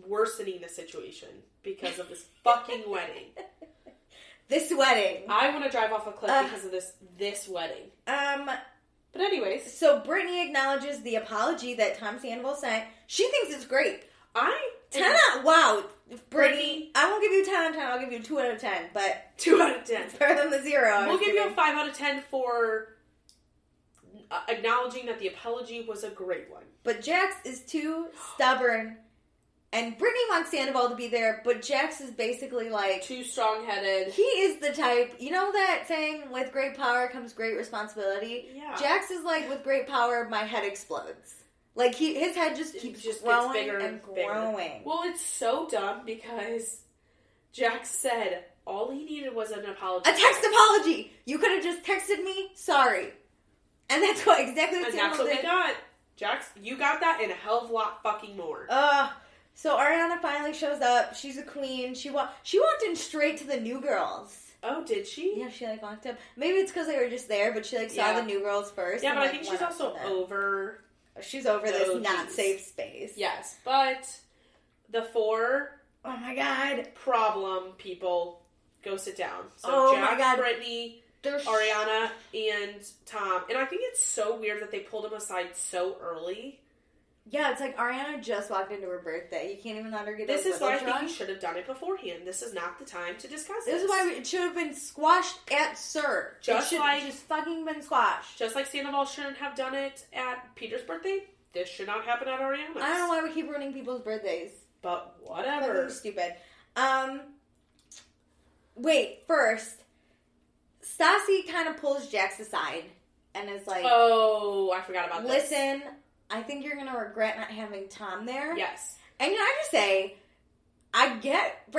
worsening the situation because of this fucking wedding. This wedding. I want to drive off a cliff because of this wedding. But anyways. So Brittany acknowledges the apology that Tom Sandoval sent. She thinks it's great. 10 out. Wow. Brittany, I won't give you 10 out of 10. I'll give you 2 out of 10. But 2 out of 10. It's better than the 0. We'll give you a 5 out of 10 for acknowledging that the apology was a great one. But Jax is too stubborn. And Brittany wants Sandoval to be there, but Jax is basically like... too strong-headed. He is the type... You know that saying, with great power comes great responsibility? Yeah. Jax is like, with great power, my head explodes. Like, his head just keeps growing bigger and growing. Well, it's so dumb because Jax said all he needed was an apology. A text apology! You could have just texted me, sorry. And that's exactly what Sandoval did. And that's what we got. Jax, you got that and a hell of a lot fucking more. So Ariana finally shows up. She's a queen. She walked in straight to the new girls. Oh, did she? Yeah, she walked up. Maybe it's because they were just there, but she saw the new girls first. Yeah, but I think she's also over. She's over this not safe space. Yes, but the 4. Oh my god. Problem people, go sit down. So Jax, Brittany, Ariana, and Tom. And I think it's so weird that they pulled him aside so early. Yeah, it's like Ariana just walked into her birthday. You can't even let her get This is why I think you should have done it beforehand. This is not the time to discuss this. This is why it should have been squashed at SIR. Just fucking been squashed. Just like Sandoval shouldn't have done it at Peter's birthday, this should not happen at Ariana's. I don't know why we keep ruining people's birthdays. But whatever. Fucking stupid. Wait, first, Stassi kind of pulls Jax aside and is like... Oh, I forgot about this. Listen... I think you're going to regret not having Tom there. Yes. And can I just say, I get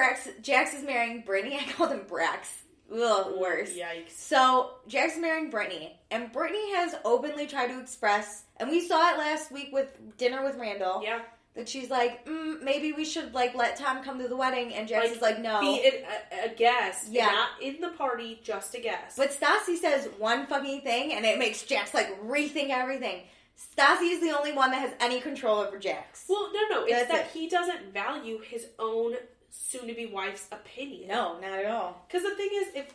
Jax is marrying Brittany. I call them Brax. Ugh, worse. Yikes. So, Jax is marrying Brittany. And Brittany has openly tried to express, and we saw it last week with dinner with Randall. Yeah. That she's like, maybe we should, let Tom come to the wedding. And Jax is like, no. Be a guest. Yeah. Not in the party, just a guest. But Stassi says one fucking thing, and it makes Jax, rethink everything. Stassi is the only one that has any control over Jax. Well, no. It's that he doesn't value his own soon-to-be wife's opinion. No, not at all. Because the thing is, if,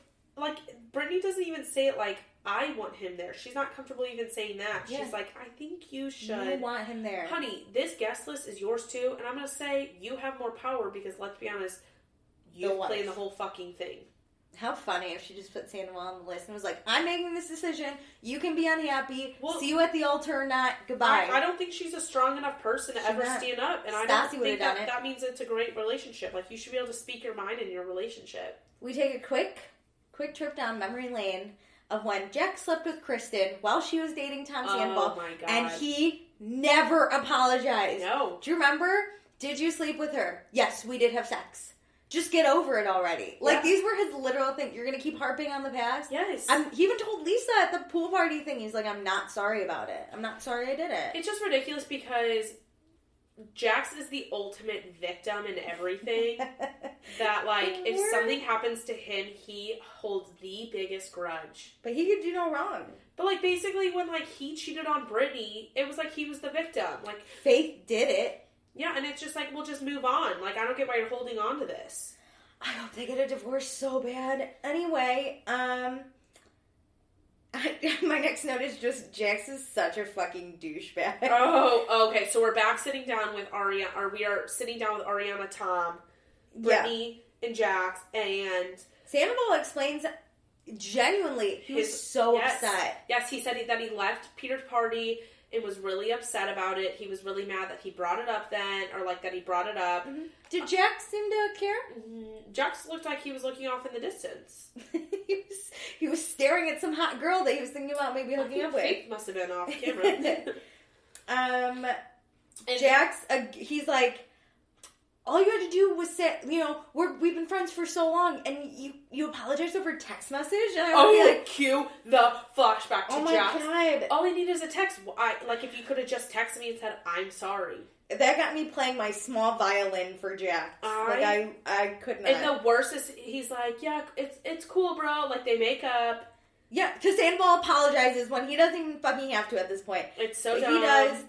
Brittany doesn't even say it like, I want him there. She's not comfortable even saying that. Yeah. She's like, I think you should. You want him there. Honey, this guest list is yours too, and I'm going to say you have more power because, let's be honest, you play the whole fucking thing. How funny if she just put Sandoval on the list and was like, I'm making this decision. You can be unhappy. See you at the altar or not. Goodbye. I don't think she's a strong enough person to ever stand up. And I don't think that means it's a great relationship. Like, you should be able to speak your mind in your relationship. We take a quick trip down memory lane of when Jack slept with Kristen while she was dating Tom Sandoval. Oh, my God. And he never apologized. No. Do you remember? Did you sleep with her? Yes, we did have sex. Just get over it already. Like, these were his literal things. You're going to keep harping on the past? Yes. He even told Lisa at the pool party thing, he's like, I'm not sorry about it. I'm not sorry I did it. It's just ridiculous because Jax is the ultimate victim in everything. That, like, if something happens to him, he holds the biggest grudge. But he could do no wrong. But, like, basically when, like, he cheated on Brittany, it was like he was the victim. Like, Faith did it. Yeah, and it's just like, we'll just move on. Like, I don't get why you're holding on to this. I hope they get a divorce so bad. Anyway, my next note is just Jax is such a fucking douchebag. Oh, okay. So we're back sitting down with Ariana, or we are sitting down with Ariana, Tom, Brittany, and Jax, and Sandoval explains genuinely he was so upset. Yes, he said that he left Peter's party and was really upset about it. He was really mad that he brought it up then, or like that he brought it up. Mm-hmm. Did Jax seem to care? Jax looked like he was looking off in the distance. he was staring at some hot girl that he was thinking about maybe hooking up with. Faith must have been off camera. Jax, he's like, all you had to do was say, we've been friends for so long, and you apologized over text message? And I would be like, cue the flashback to Jax. Oh my God. All I need is a text. Like, if you could have just texted me and said, I'm sorry. That got me playing my small violin for Jax. I could not. And the worst is, he's like, yeah, it's cool, bro. Like, they make up. Yeah, because Sandoval apologizes when he doesn't even fucking have to at this point. It's so dumb. He does.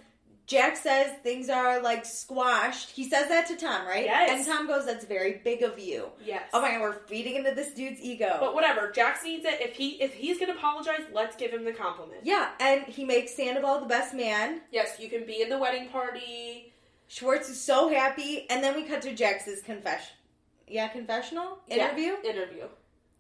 Jack says things are, like, squashed. He says that to Tom, right? Yes. And Tom goes, that's very big of you. Yes. Oh my God, we're feeding into this dude's ego. But whatever. Jax needs it. If he's going to apologize, let's give him the compliment. Yeah, and he makes Sandoval the best man. Yes, you can be in the wedding party. Schwartz is so happy. And then we cut to Jax's confessional? Interview? Yeah, interview.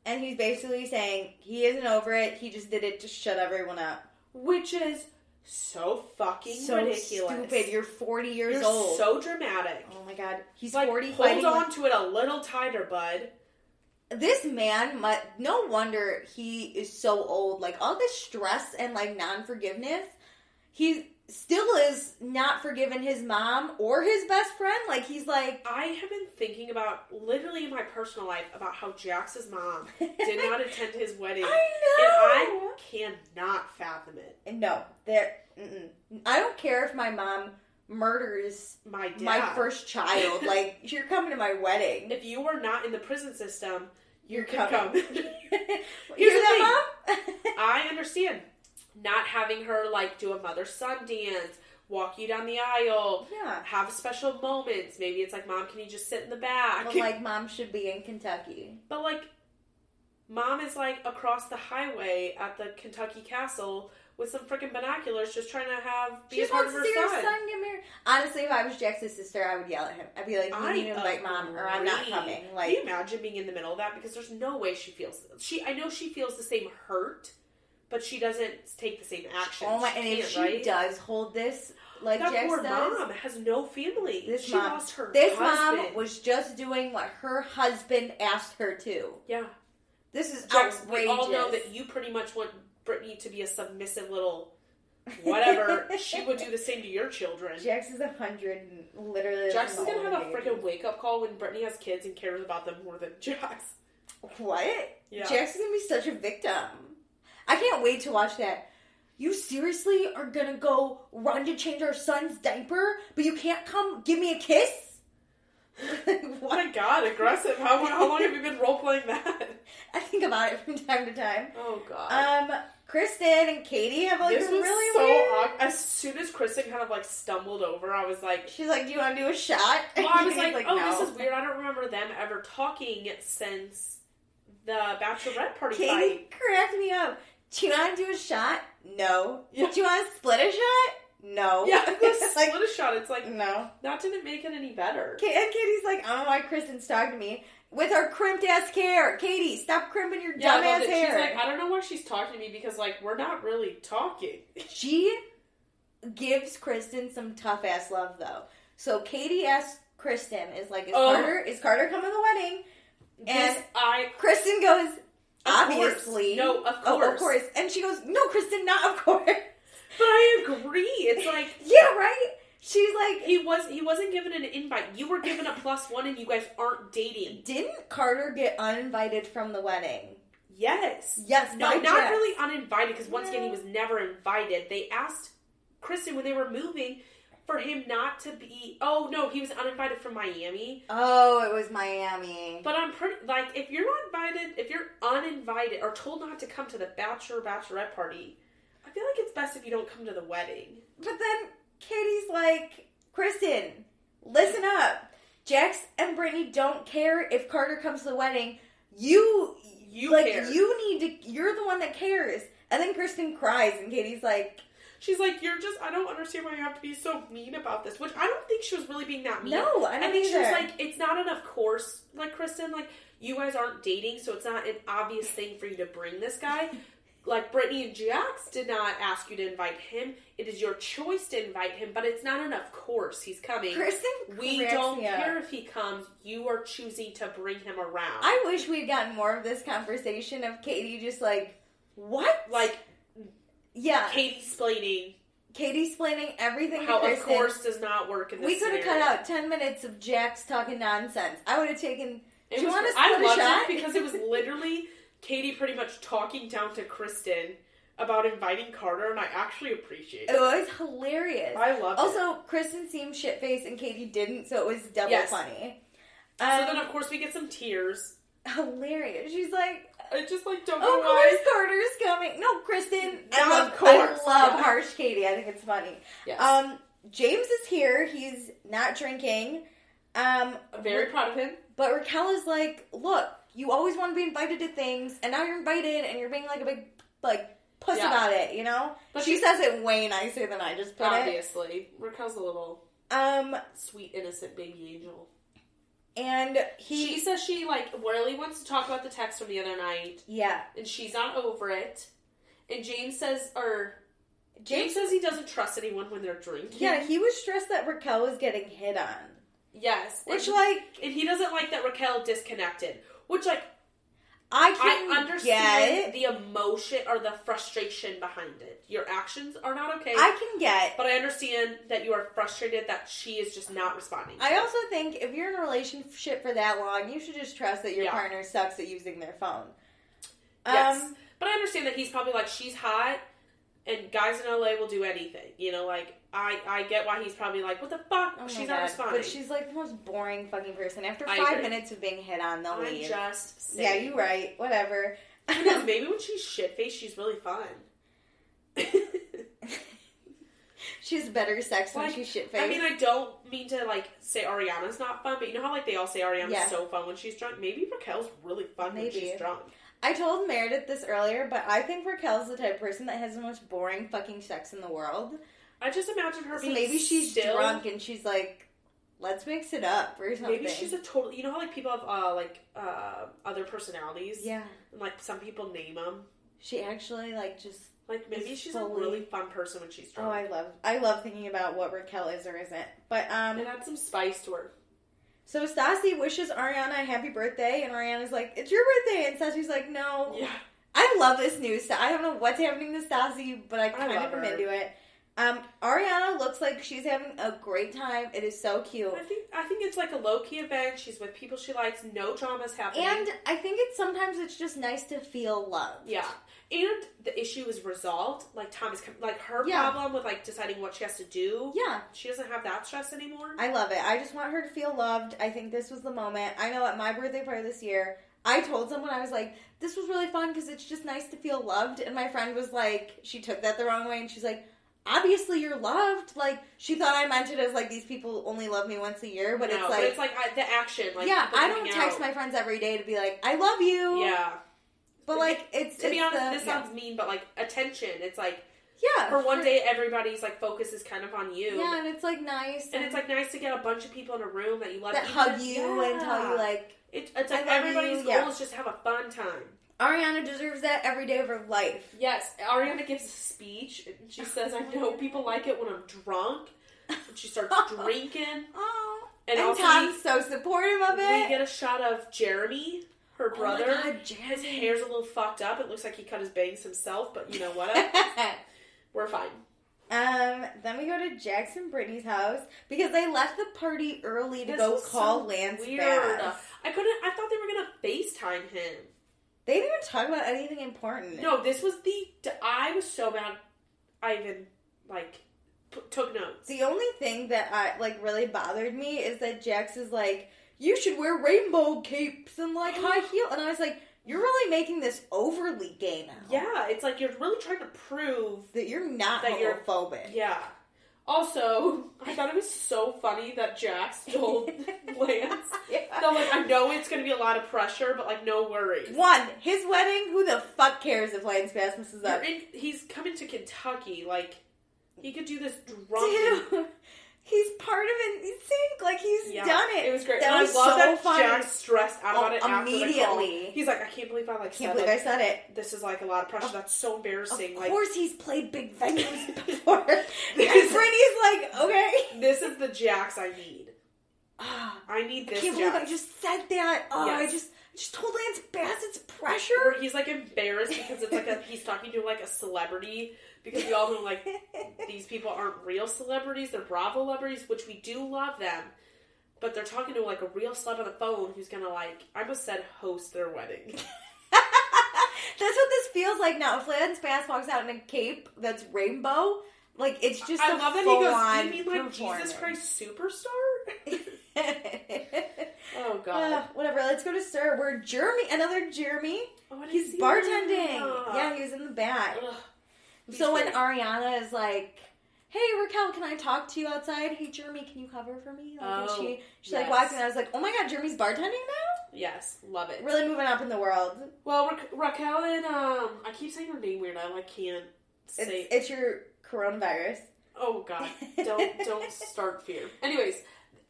And he's basically saying he isn't over it. He just did it to shut everyone up. Which is so fucking ridiculous. Stupid. You're 40 years old. So dramatic. Oh my God. He's like, 40. Hold on to it a little tighter, bud. This man, no wonder he is so old. Like, all this stress and, like, non-forgiveness, he still is not forgiven his mom or his best friend. Like, he's like... I have been thinking about, literally in my personal life, about how Jax's mom did not attend his wedding. I know! And I cannot fathom it. No. I don't care if my mom murders my first child. Like, you're coming to my wedding. If you were not in the prison system, you can come. Here's the Mom? I understand. Not having her, like, do a mother-son dance, walk you down the aisle, have special moments. Maybe it's like, Mom, can you just sit in the back? Well, like, Mom should be in Kentucky. But, like, Mom is, like, across the highway at the Kentucky castle with some freaking binoculars just trying to be a part of her son. Get married. Honestly, if I was Jax's sister, I would yell at him. I'd be like, you need to invite Mom, or I'm not coming. Like, can you imagine being in the middle of that? Because there's no way she feels... I know she feels the same hurt, but she doesn't take the same action. Oh my! And if she does hold this, like Jax does, poor mom has no family. She lost her This husband. mom was just doing what her husband asked her to. Yeah. This is Jax, outrageous. We all know that you pretty much want Brittany to be a submissive little whatever. She would do the same to your children. Jax is 100 and literally... Jax is going to have a freaking wake-up call when Brittany has kids and cares about them more than Jax. What? Yeah. Jax is going to be such a victim. I can't wait to watch that. You seriously are going to go run to change our son's diaper, but you can't come give me a kiss? Oh my God, aggressive. How long have you been role-playing that? I think about it from time to time. Oh, God. Kristen and Katie have, like, this was really so weird... awkward. As soon as Kristen kind of, like, stumbled over, I was like... She's like, do you want to do a shot? Well, I was like, no. This is weird. I don't remember them ever talking since the bachelorette party Katie fight. cracked me up. Do you want to do a shot? No. Yeah. Do you want to split a shot? No. Yeah, It's split a shot. It's like, no. That didn't make it any better. And Katie's like, I don't know why Kristen's talking to me. With her crimped ass hair. Katie, stop crimping your dumb ass hair. She's like, I don't know why she's talking to me because, like, we're not really talking. She gives Kristen some tough ass love, though. So Katie asks Kristen, is Carter coming to the wedding? And Kristen goes, obviously. No, of course. Oh, of course. And she goes, no, Kristen, not of course. But I agree. It's like, yeah, right? She's like, he wasn't given an invite. You were given a +1 and you guys aren't dating. Didn't Carter get uninvited from the wedding? Yes. No, not really uninvited, because once again, he was never invited. They asked Kristen when they were moving for him not to be... Oh, no, he was uninvited from Miami. Oh, it was Miami. But I'm pretty... Like, if you're uninvited or told not to come to the bachelorette party, I feel like it's best if you don't come to the wedding. But then Katie's like, Kristen, listen up. Jax and Brittany don't care if Carter comes to the wedding. You care. You're the one that cares. And then Kristen cries and Katie's like... She's like, I don't understand why you have to be so mean about this. Which I don't think she was really being that mean. No, I don't think she was like, it's not enough course, like, Kristen, like, you guys aren't dating, so it's not an obvious thing for you to bring this guy. Like, Brittany and Jax did not ask you to invite him. It is your choice to invite him, but it's not enough course. He's coming. Kristen, we don't care if he comes. You are choosing to bring him around. I wish we had gotten more of this conversation of Katie just like, what? Like, yeah. Katie explaining everything how to Kristen. Of course does not work in this scenario. We could have cut out 10 minutes of Jax talking nonsense. I would have taken... Do you want to split I loved a shot? it because it was literally Katie pretty much talking down to Kristen about inviting Carter, and I actually appreciate it. It was hilarious. I loved it. Also, Kristen seemed shit-faced and Katie didn't, so it was double funny. So then, of course, we get some tears. Hilarious. She's like... I just, like, don't know why. Of course Carter's coming. No, Kristen. Of course. I love harsh Katie. I think it's funny. Yes. James is here. He's not drinking. I'm very proud of him. But Raquel is like, look, you always want to be invited to things, and now you're invited, and you're being like a big, like, puss about it, you know? But she says it way nicer than I just put it. Obviously. Raquel's a little sweet, innocent baby angel. And she says she, like, really wants to talk about the text from the other night. Yeah. And she's not over it. And James says he doesn't trust anyone when they're drinking. Yeah, he was stressed that Raquel was getting hit on. Yes. And he doesn't like that Raquel disconnected. Which, like, I understand the emotion or the frustration behind it. Your actions are not okay. I can get. But I understand that you are frustrated that she is just not responding. I also think if you're in a relationship for that long, you should just trust that your partner sucks at using their phone. Yes. But I understand that he's probably like, she's hot, and guys in LA will do anything. You know, like, I get why he's probably like, what the fuck? Oh she's not responding. But she's like the most boring fucking person. After 5 minutes of being hit on, they'll leave. Just saying. Yeah, you're right. Whatever. Because maybe when she's shit-faced, she's really fun. She's better sex when she's shit-faced. I mean, I don't mean to, like, say Ariana's not fun, but you know how, like, they all say Ariana's so fun when she's drunk? Maybe Raquel's really fun when she's drunk. I told Meredith this earlier, but I think Raquel's the type of person that has the most boring fucking sex in the world. I just imagine her being maybe she's drunk and she's like, let's mix it up or something. Maybe she's a total... You know how, like, people have, other personalities? Yeah. And, like, some people name them. She actually, like, just... Like, maybe she's a really fun person when she's drunk. Oh, I love thinking about what Raquel is or isn't. But, it adds some spice to her. So Stassi wishes Ariana a happy birthday, and Ariana's like, it's your birthday, and Stassi's like, no. Yeah. I love this news. I don't know what's happening to Stassi, but I kind of am into it. Ariana looks like she's having a great time. It is so cute. I think it's like a low-key event. She's with people she likes. No drama's happening. And I think sometimes it's just nice to feel loved. Yeah. And the issue is resolved. Like, time is like, her problem with, like, deciding what she has to do. Yeah. She doesn't have that stress anymore. I love it. I just want her to feel loved. I think this was the moment. I know at my birthday party this year, I told someone, I was like, this was really fun because it's just nice to feel loved. And my friend was like, she took that the wrong way, and she's like, obviously you're loved. Like, she thought I meant it as, like, these people only love me once a year, but it's like... But it's like the action. Like, yeah, I don't text my friends every day to be like, I love you. Yeah. But, like, it's... To be honest, this sounds mean, but, like, attention. It's like... Yeah. For one day, everybody's, like, focus is kind of on you. Yeah, and it's, like, nice. And it's, like, nice to get a bunch of people in a room that you love. That hug you and tell you, like... It's like everybody's goal is just to have a fun time. Ariana deserves that every day of her life. Yes, Ariana gives a speech, and she says, I know people like it when I'm drunk. And she starts drinking. Oh. And Tom's so supportive of it. We get a shot of Jeremy, her brother. Oh my God, Jeremy. His hair's a little fucked up. It looks like he cut his bangs himself, but you know what? We're fine. Then we go to Jax and Brittany's house because they left the party early to go call Lance Bass. I thought they were gonna FaceTime him. They didn't even talk about anything important. No, this was I was so bad. I even, like, took notes. The only thing that, really bothered me is that Jax is like, you should wear rainbow capes and, like, high heel. And I was like, you're really making this overly gay now. Yeah, it's like you're really trying to prove... that you're not homophobic. Yeah. Also, I thought it was so funny that Jax told Lance that, like, I know it's going to be a lot of pressure, but, like, no worries. One, his wedding, who the fuck cares if Lance Bass messes up? He's coming to Kentucky, like, he could do this drunk. Dude, he's part of it. He's sync. Like, he's done it. It was great. That and was I love so that funny. Jax stressed out about it immediately. After the call. He's like, I can't believe I said it. This is, like, a lot of pressure. That's so embarrassing. Of course he's played big venues before. And Brittany's like, okay. This is the Jax I need. I need this Jax. I can't believe I just said that. I just told Lance Bass it's pressure. Where he's, like, embarrassed because it's like he's talking to, like, a celebrity. Because we all know, like, these people aren't real celebrities. They're Bravo celebrities, which we do love them. But they're talking to, like, a real celeb on the phone who's gonna, like, I almost said host their wedding. That's what this feels like now. If Lance Bass walks out in a cape that's rainbow, like, it's just I love that he goes, you mean, like, Jesus Christ Superstar? Oh, God. Whatever, let's go to Sir. Where another Jeremy. Oh, he's bartending. Yeah, he was in the back. Ugh. So when Ariana is like, hey, Raquel, can I talk to you outside? Hey, Jeremy, can you cover for me? Like, she's like walking, and I was like, oh my God, Jeremy's bartending now? Yes, love it. Really moving up in the world. Well, Raquel and, I keep saying her name weird. I, like, can't say. It's your coronavirus. Oh, God. Don't start fear. Anyways,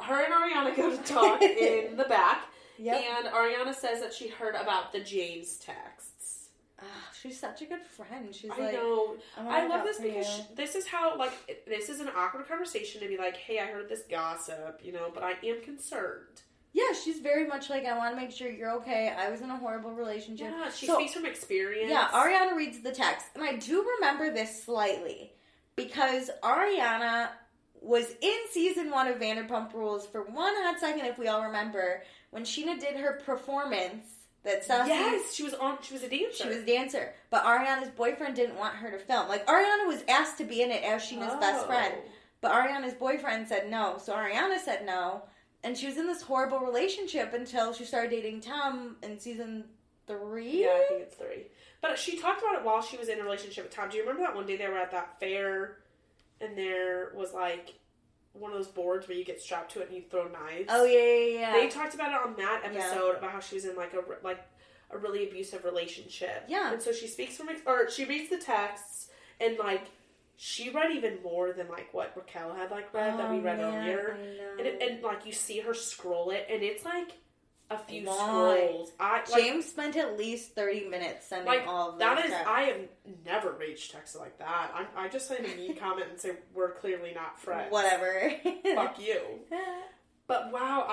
her and Ariana go to talk in the back. Yep. And Ariana says that she heard about the James texts. She's such a good friend. She's I know. I love this because this is how, like, this is an awkward conversation to be like, hey, I heard this gossip, you know, but I am concerned. Yeah, she's very much like, I want to make sure you're okay. I was in a horrible relationship. Yeah, she speaks from experience. Yeah, Ariana reads the text. And I do remember this slightly because Ariana was in season 1 of Vanderpump Rules for one hot second, if we all remember, when Sheena did her performance. Yes, she was a dancer. She was a dancer. But Ariana's boyfriend didn't want her to film. Like, Ariana was asked to be in it as Sheena's best friend. But Ariana's boyfriend said no. So Ariana said no. And she was in this horrible relationship until she started dating Tom in season 3? Yeah, I think it's 3. But she talked about it while she was in a relationship with Tom. Do you remember that one day they were at that fair and there was, like, one of those boards where you get strapped to it and you throw knives? Oh, yeah. They talked about it on that episode about how she was in, like, a really abusive relationship. Yeah. And so she speaks from, she reads the texts and, like, she read even more than, like, what Raquel had, like, read that we read earlier. I know. And, like, you see her scroll it and it's, like, a few scrolls. James spent at least 30 minutes sending all of those texts. I have never reached texts like that. I just send a mean comment and say, we're clearly not friends. Whatever. Fuck you. But wow,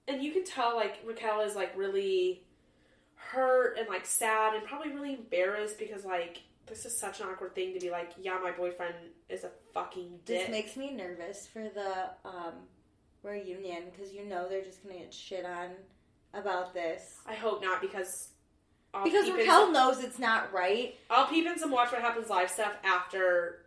and you can tell, like, Raquel is, like, really hurt and, like, sad and probably really embarrassed because, like, this is such an awkward thing to be like, yeah, my boyfriend is a fucking dick. This makes me nervous for the, reunion, because you know they're just gonna get shit on about this. I hope not, because Raquel knows it's not right. I'll peep in some Watch What Happens Live stuff after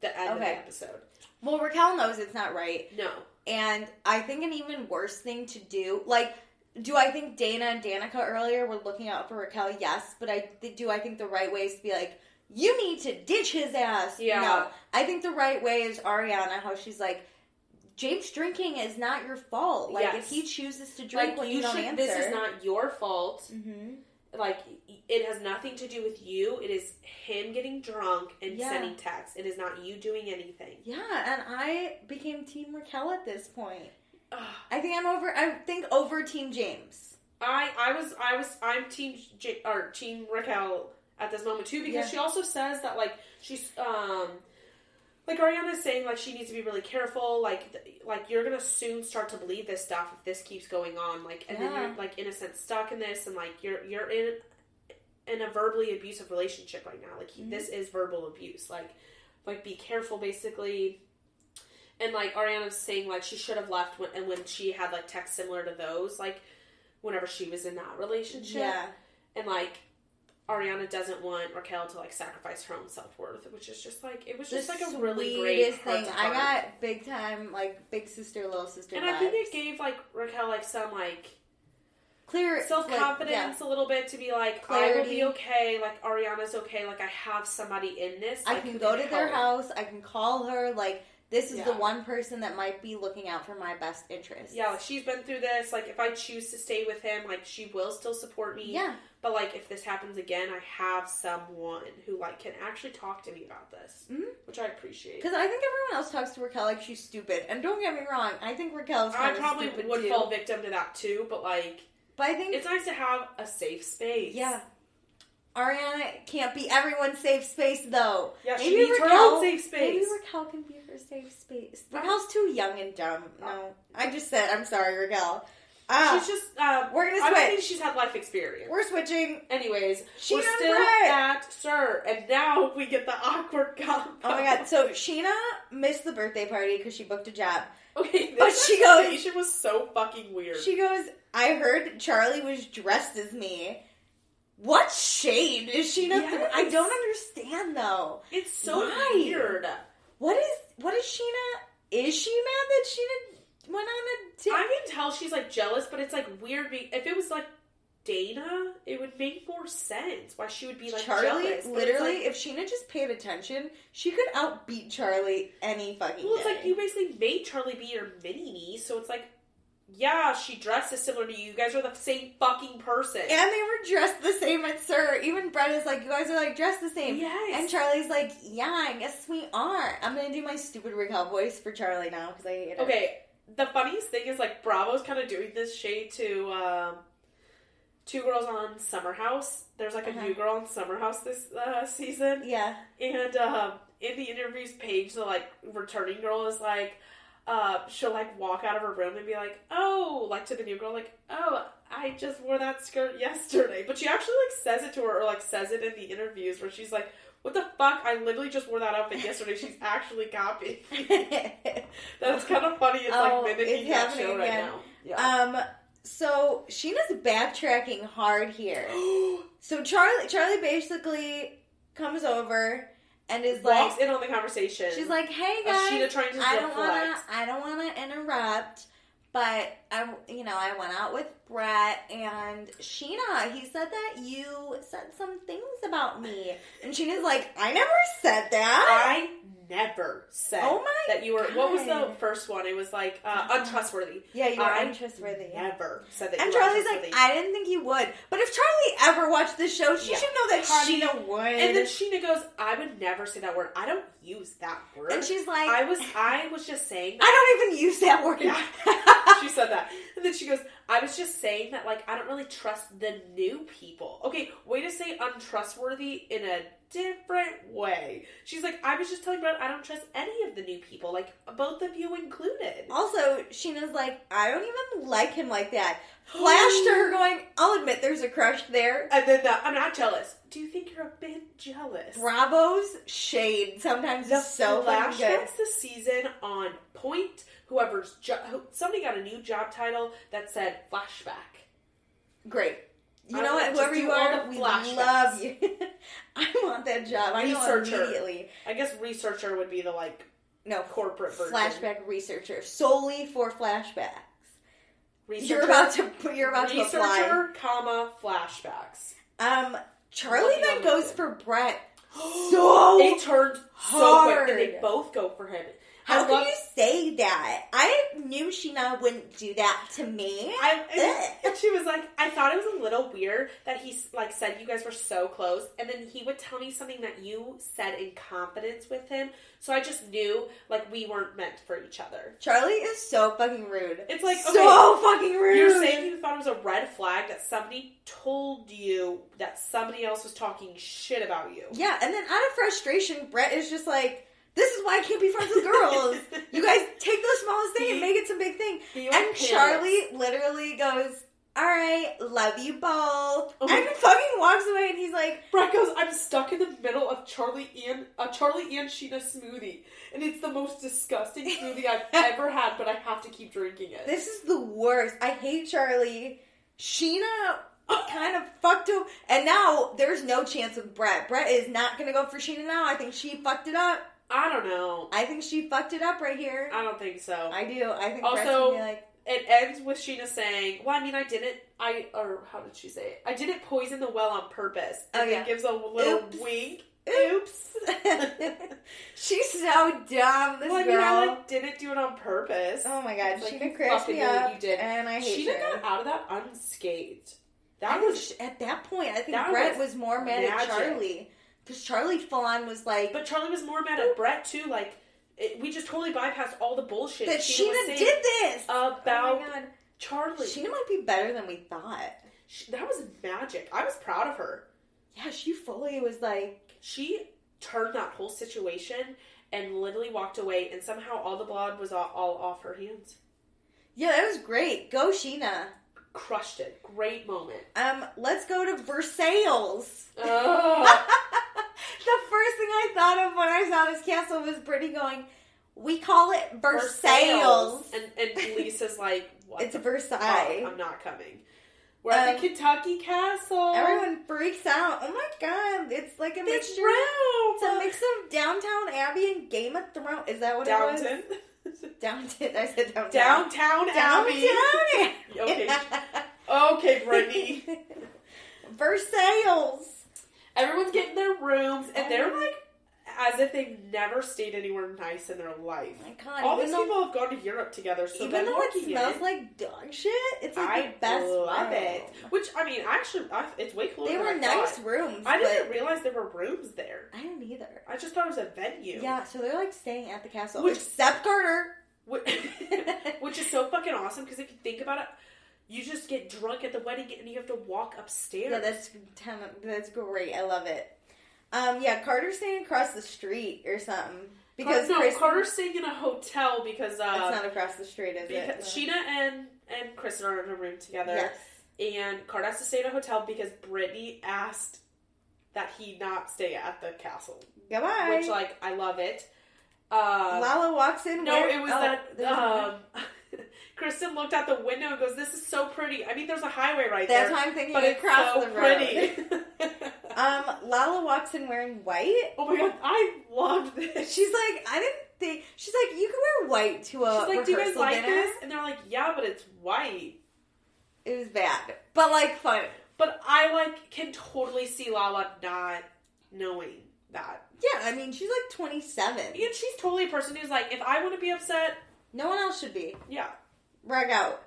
the end of the episode. Well, Raquel knows it's not right. No. And I think an even worse thing to do, like, do I think Dana and Danica earlier were looking out for Raquel? Yes. But do I think the right way is to be like, you need to ditch his ass. Yeah. No. I think the right way is Ariana, how she's like, James drinking is not your fault. Like, if he chooses to drink when you don't answer. This is not your fault. Mm-hmm. Like, it has nothing to do with you. It is him getting drunk and sending texts. It is not you doing anything. Yeah, and I became Team Raquel at this point. I think over Team James. I'm Team Raquel at this moment too, because she also says that like she's like Ariana's saying like she needs to be really careful, like you're gonna soon start to believe this stuff if this keeps going on, like, and then you're like in a sense stuck in this, and like you're in a verbally abusive relationship right now, like this is verbal abuse, like be careful basically. And, like, Ariana's saying, like, she should have left when she had, like, texts similar to those, like, whenever she was in that relationship. Yeah. And, like, Ariana doesn't want Raquel to, like, sacrifice her own self-worth, which is just, like, it was just, like, a really great thing. I got big time, like, big sister, little sister and vibes. I think it gave, like, Raquel, like, some, like, clear self-confidence a little bit to be like, clarity. I will be okay, like, Ariana's okay, like, I have somebody in this. I can go to their house, I can call her, like, this is the one person that might be looking out for my best interests. Yeah, like, she's been through this. Like, if I choose to stay with him, like, she will still support me. Yeah. But, like, if this happens again, I have someone who, like, can actually talk to me about this. Mm-hmm. Which I appreciate. Because I think everyone else talks to Raquel like she's stupid. And don't get me wrong, I think Raquel's kind of stupid, too. I probably would fall victim to that, too. But, like, I think it's nice to have a safe space. Yeah. Ariana can't be everyone's safe space, though. Yeah, she needs her own safe space. Maybe Raquel can be her safe space. Raquel's too young and dumb. No. I just said, I'm sorry, Raquel. She's just, we're gonna switch. I don't think she's had life experience. We're switching. Anyways, we're still at Sir, and now we get the awkward combo. Oh my god, so Sheena missed the birthday party because she booked a job. Okay, this conversation was so fucking weird. She goes, I heard Charlie was dressed as me. What shade is Sheena? Yes. I don't understand, though. It's so weird. What is Sheena? Is she mad that Sheena went on a date? I can tell she's, like, jealous, but it's, like, weird. If it was, like, Dana, it would make more sense why she would be, like, jealous. Literally, if Sheena just paid attention, she could outbeat Charlie any fucking day. Well, it's like, you basically made Charlie be your mini-me, so it's like, yeah, she dressed as similar to you. You guys are the same fucking person. And they were dressed the same at Sir. Even Brett is like, you guys are, like, dressed the same. Yes. And Charlie's like, yeah, I guess we are. I'm going to do my stupid Raquel voice for Charlie now, because I hate it. Okay, the funniest thing is, like, Bravo's kind of doing this shade to, Two Girls on Summer House. There's, like, a new girl on Summer House this season. Yeah. And, in the interviews page, the, like, returning girl is like, she'll, like, walk out of her room and be like, oh, like, to the new girl, like, oh, I just wore that skirt yesterday. But she actually, like, says it to her, or, like, says it in the interviews, where she's like, what the fuck? I literally just wore that outfit yesterday. She's actually copying me. That's kind of funny. It's, like, mimicking that show right now. Yeah. So, Sheena's backtracking hard here. So, Charlie basically comes over and is walks in on the conversation. She's like, "Hey guys, Sheena trying to I don't want to interrupt, but I went out with Brett and Sheena. He said that you said some things about me, and Sheena's like, I never said that. I never said that you were. God. What was the first one? It was like untrustworthy. Yeah, you were untrustworthy. Never said that. And you were Charlie's like, I didn't think you would. But if Charlie ever watched this show, she should know that Sheena would. And then Sheena goes, I would never say that word. I don't use that word. And she's like, I was just saying that. I don't even use that word. Yeah. She said that. And then she goes, I was just saying that, like, I don't really trust the new people. Okay, way to say untrustworthy in a different way. She's like, I was just telling Brett I don't trust any of the new people, like, both of you included. Also, Sheena's like, I don't even like him like that. Flash to her going, I'll admit there's a crush there. And then I'm not jealous. Do you think you're a bit jealous? Bravo's shade sometimes is so fucking good. Flashbacks this season on point. Somebody got a new job title that said flashback. Great. You know what? Whoever you are, we love you. I want that job. I know immediately. I guess researcher would be the, like, corporate version. Flashback researcher. Solely for flashbacks. Researcher, you're about to apply. Researcher, flashbacks. Charlie then goes for Brett so it turned so quick, and they both go for him. How can you say that? I knew Sheena wouldn't do that to me. And she was like, I thought it was a little weird that he like said you guys were so close, and then he would tell me something that you said in confidence with him. So I just knew like we weren't meant for each other. Charlie is so fucking rude. It's like so fucking rude. You're saying you thought it was a red flag that somebody told you that somebody else was talking shit about you. Yeah, and then out of frustration, Brett is just like, this is why I can't be friends with girls. You guys take the smallest thing and make it some big thing. And Charlie literally goes, all right, love you both. And fucking walks away, and he's like... Brett goes, I'm stuck in the middle of Charlie and Sheena smoothie. And it's the most disgusting smoothie I've ever had, but I have to keep drinking it. This is the worst. I hate Charlie. Sheena kind of fucked him. And now there's no chance with Brett. Brett is not going to go for Sheena now. I think she fucked it up. I don't know. I think she fucked it up right here. I don't think so. I do. I think also, Brett's gonna be like... It ends with Sheena saying, well, I mean, or how did she say it? I didn't poison the well on purpose. And it gives a little wink. Oops. She's so dumb, this girl. I didn't do it on purpose. Oh my god, Sheena crashed me up, you did. And I hate her. Sheena got out of that unscathed. At that point, I think Brett was more mad at Charlie. Because Charlie full on was like... But Charlie was more mad at Brett, too. Like, we just totally bypassed all the bullshit that Sheena did this! About Charlie. Sheena might be better than we thought. That was magic. I was proud of her. Yeah, she fully was like... She turned that whole situation and literally walked away, and somehow all the blood was all off her hands. Yeah, that was great. Go, Sheena. Crushed it. Great moment. Let's go to Versailles. Oh. The first thing I thought of when I saw this castle was Brittany going, we call it Versailles. And Lisa's like, what? It's Versailles. I'm not coming. We're at the Kentucky Castle. Everyone freaks out. Oh my god, it's like a mixture. It's a mix of Downtown Abbey and Game of Thrones. Is that what it was? Downton. I said Downtown. Downtown Abbey. Okay, Brittany. Versailles. Everyone's getting their rooms, and they're like, as if they've never stayed anywhere nice in their life. Oh my god! All these people have gone to Europe together, so even though it smells like dog shit, it's like the best. I love it. Which I mean, actually, it's way cooler. They were nice rooms. I didn't realize there were rooms there. I didn't either. I just thought it was a venue. Yeah, so they're like staying at the castle, except Carter, which is so fucking awesome because if you think about it. You just get drunk at the wedding and you have to walk upstairs. Yeah, that's great. I love it. Yeah, Carter's staying across the street or something. Because Carter's staying in a hotel because... it's not across the street, is it? Because Sheena and Kristen are in a room together. Yes. And Carter has to stay at a hotel because Brittany asked that he not stay at the castle. Goodbye. Which, like, I love it. Lala walks in. It was Kristen looked out the window and goes, this is so pretty. I mean, there's a highway right there. That's why I'm thinking but it's across so the pretty. road. Lala walks in wearing white. Oh my god, I love this. She's like, she's like, you can wear white to a She's like, do you guys like dinner? this? And they're like, yeah, but it's white. It was bad. But, like, fun. But I, like, can totally see Lala not knowing that. Yeah, I mean, she's like 27. Yeah, she's totally a person who's like, if I want to be upset... No one else should be. Yeah. Rag out.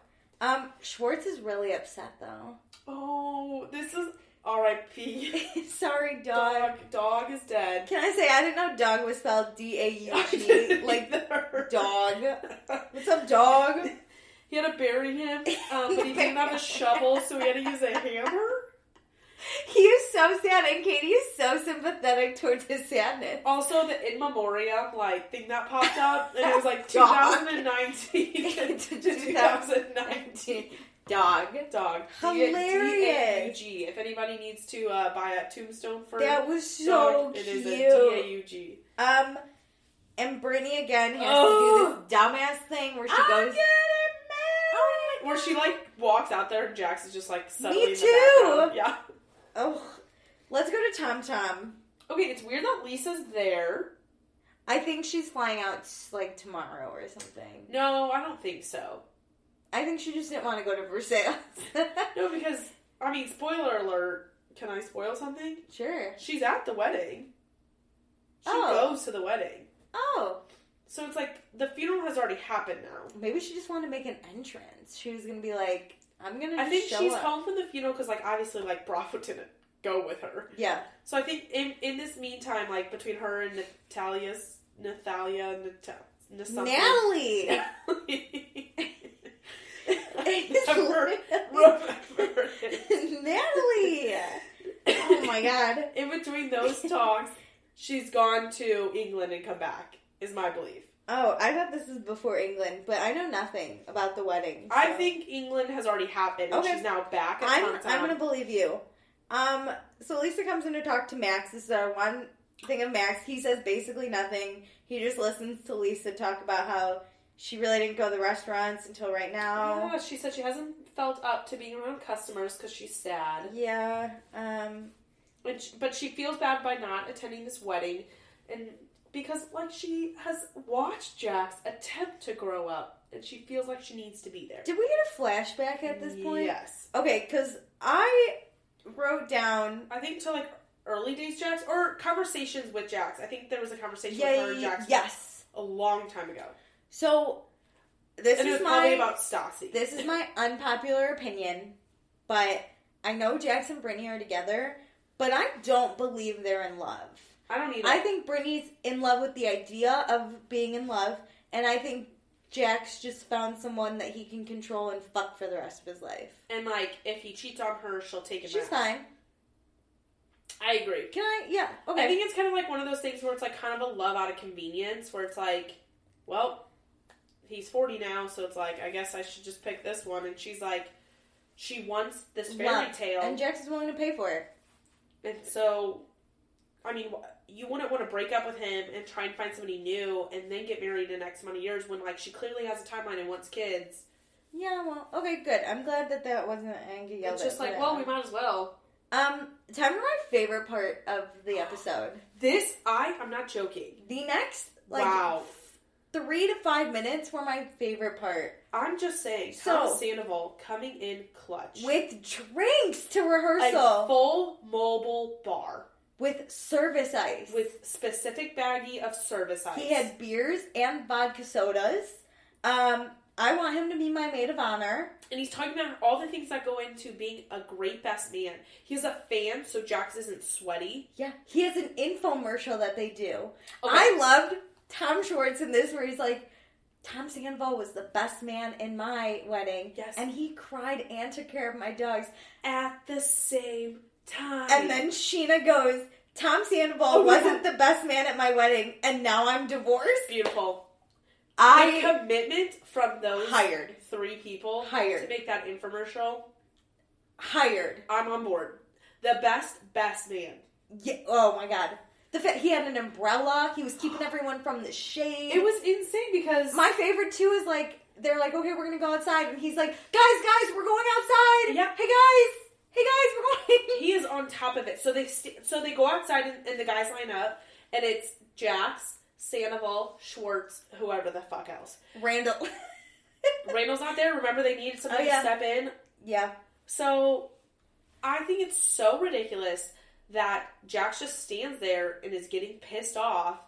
Schwartz is really upset, though. Oh, this is R.I.P. Sorry, dog. Dog is dead. Can I say, I didn't know dog was spelled D-A-U-G. Like, dog. What's up, dog? He had to bury him, but he didn't have a shovel, so he had to use a hammer. He is so sad, and Katie is so sympathetic towards his sadness. Also, the in memoriam thing that popped up, and it was like 2019 to 2019. Dog. D-A-U-G. Hilarious. If anybody needs to buy a tombstone for that was so dog, cute. It is a D-A-U-G. And Brittany again has to do this dumbass thing where she goes. Where she walks out there and Jax is just suddenly Me in the too. background. Yeah. Oh, let's go to Tom Tom. Okay, it's weird that Lisa's there. I think she's flying out tomorrow or something. No, I don't think so. I think she just didn't want to go to Versailles. No, because spoiler alert. Can I spoil something? Sure. She's at the wedding. She goes to the wedding. Oh. So it's like, the funeral has already happened now. Maybe she just wanted to make an entrance. She was going to be like, I'm going to I think she's home from the funeral because, like, obviously, like, Bravo didn't go with her. Yeah. So I think in this meantime, like, between her and Natalie. Natalie! Oh my god. In between those talks, she's gone to England and come back, is my belief. Oh, I thought this was before England, but I know nothing about the wedding. So. I think England has already happened, and she's now back at I'm going to believe you. So Lisa comes in to talk to Max. This is our one thing of Max. He says basically nothing. He just listens to Lisa talk about how she really didn't go to the restaurants until right now. Yeah, she said she hasn't felt up to being around customers because she's sad. Yeah. But she feels bad by not attending this wedding, and because, like, she has watched Jax attempt to grow up, and she feels like she needs to be there. Did we get a flashback at this point? Yes. Okay, because I wrote down... I think to, like, early days Jax, or conversations with Jax. I think there was a conversation with her and Jax a long time ago. So, this is probably about Stassi. This is my unpopular opinion, but I know Jax and Brittany are together, but I don't believe they're in love. I don't either. I think Brittany's in love with the idea of being in love, and I think Jax just found someone that he can control and fuck for the rest of his life. And, like, if he cheats on her, she'll take him out. She's fine. I agree. Can I? Yeah. Okay. I think it's kind of like one of those things where it's, like, kind of a love out of convenience, where it's like, well, he's 40 now, so it's like, I guess I should just pick this one. And she's like, she wants this fairy tale. And Jax is willing to pay for it. And so, I mean, you wouldn't want to break up with him and try and find somebody new and then get married in X amount of years when, like, she clearly has a timeline and wants kids. Yeah, well, okay, good. I'm glad that wasn't Angie yelled. It's just like, well, we might as well. Time for my favorite part of the episode. I'm not joking. The next, 3 to 5 minutes were my favorite part. I'm just saying, Tom Sandoval coming in clutch. With drinks to rehearsal. A full mobile bar. With service ice. With specific baggie of service ice. He had beers and vodka sodas. I want him to be my maid of honor. And he's talking about all the things that go into being a great best man. He's a fan, so Jax isn't sweaty. Yeah. He has an infomercial that they do. Okay. I loved Tom Schwartz in this, where he's like, Tom Sandoval was the best man in my wedding. Yes. And he cried and took care of my dogs at the same time. And then Sheena goes, Tom Sandoval wasn't the best man at my wedding, and now I'm divorced. Beautiful. The commitment from those three people to make that infomercial. I'm on board. The best man. Yeah. Oh my god. He had an umbrella. He was keeping everyone from the shade. It was insane because... My favorite, too, is like, they're like, okay, we're going to go outside. And he's like, guys, we're going outside. Yeah. Hey, guys, we're going. He is on top of it. So they go outside and the guys line up. And it's Jax, Sandoval, Schwartz, whoever the fuck else. Randall. Randall's not there. Remember, they needed somebody to step in. Yeah. So, I think it's so ridiculous that Jax just stands there and is getting pissed off,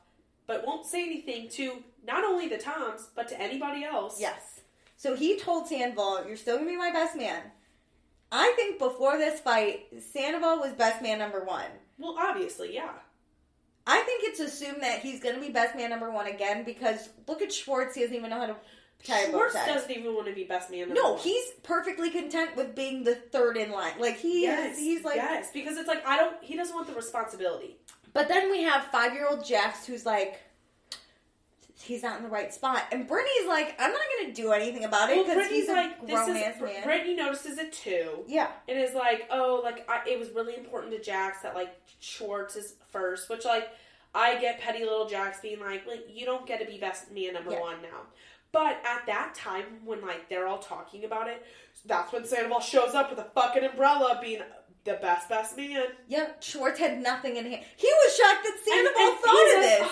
but won't say anything to not only the Toms, but to anybody else. Yes. So he told Sandoval, you're still going to be my best man. I think before this fight, Sandoval was best man number 1. Well, obviously, yeah. I think it's assumed that he's going to be best man number 1 again, because look at Schwartz, he doesn't even know how to tie a bow tie. Schwartz doesn't even want to be best man number 1. No, he's perfectly content with being the third in line. Like, he's like... Yes, because it's like, he doesn't want the responsibility. But then we have 5-year-old Jax who's like, he's not in the right spot. And Brittany's like, I'm not going to do anything about it because he's a grown-ass man. Brittany notices it too. Yeah. And is like, it was really important to Jax that, like, Schwartz is first, which, like, I get petty little Jax being like, you don't get to be best man number 1 now. But at that time, when, like, they're all talking about it, that's when Sandoval shows up with a fucking umbrella being the best man. Yeah, Schwartz had nothing in hand. He was shocked that Sandoval thought of this.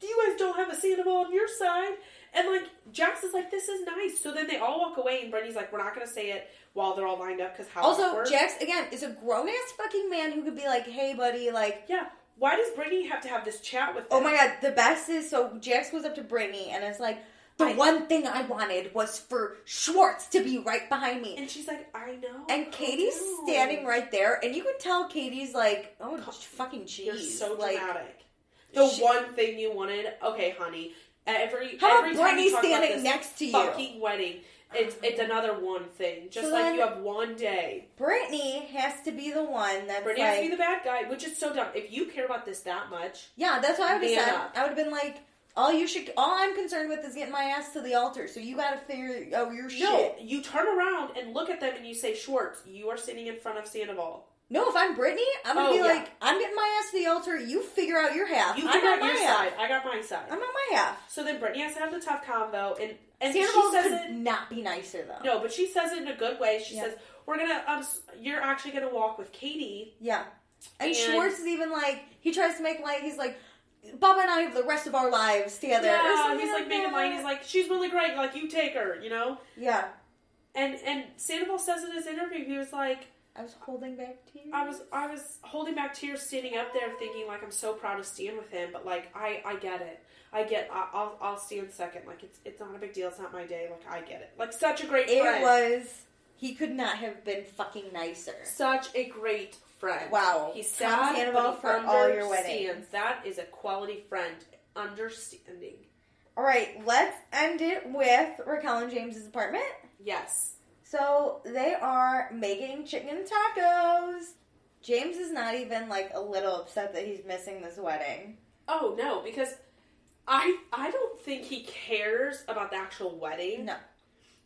You guys don't have a Sandoval on your side. And, like, Jax is like, this is nice. So then they all walk away, and Brittany's like, we're not going to say it while they're all lined up, because how Also, Jax, again, is a grown-ass fucking man who could be like, hey, buddy, like, yeah, why does Brittany have to have this chat with him? Oh my god, the best is, so Jax goes up to Brittany and it's like, the one thing I wanted was for Schwartz to be right behind me. And she's like, I know. And Katie's standing right there, and you can tell Katie's like, oh, fucking cheese. You're so like, dramatic. The one thing you wanted, okay, honey. Every time Brittany's standing next to you? Fucking wedding. It's another one thing. Just so like you have one day. Brittany has to be the one that's Brittany has to be the bad guy, which is so dumb. If you care about this that much. Yeah, that's what I would have said. I would have been like, all I'm concerned with is getting my ass to the altar, so you gotta figure out your shit. No, you turn around and look at them and you say, Schwartz, you are standing in front of Sandoval. No, if I'm Brittany, I'm gonna be like, I'm getting my ass to the altar, you figure out your half. You figure out your side. I got my side. I'm on my half. So then Brittany has to have the tough convo, and Sandoval she says could not be nicer, though. No, but she says it in a good way. She says, we're gonna, you're actually gonna walk with Katie. Yeah. And Schwartz is even like, he tries to make light, he's like, Bubba and I have the rest of our lives together. Yeah, he's like making light. He's like, she's really great. Like, you take her, you know? Yeah. And Sandoval says in his interview, he was like, I was holding back tears. I was holding back tears, standing up there, thinking like I'm so proud to stand with him. But like I get it. I'll stand second. Like it's not a big deal. It's not my day. Like I get it. Like such a great friend. It was. He could not have been fucking nicer. Such a great friend. Wow. He's sad, Sandoval for all your weddings. That is a quality friend. Understanding. All right, let's end it with Raquel and James's apartment. Yes. So they are making chicken tacos. James is not even like a little upset that he's missing this wedding. Oh no, because I don't think he cares about the actual wedding. No.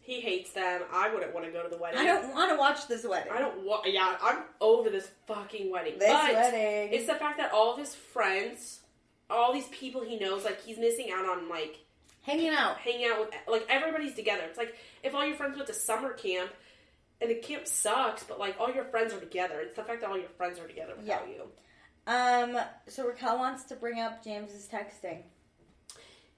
He hates them. I wouldn't want to go to the wedding. I don't want to watch this wedding. I'm over this fucking wedding. Wedding. It's the fact that all of his friends, all these people he knows, like, he's missing out on, like... Hanging out with, like, everybody's together. It's like, if all your friends went to summer camp, and the camp sucks, but, like, all your friends are together. It's the fact that all your friends are together without you. So Raquel wants to bring up James's texting.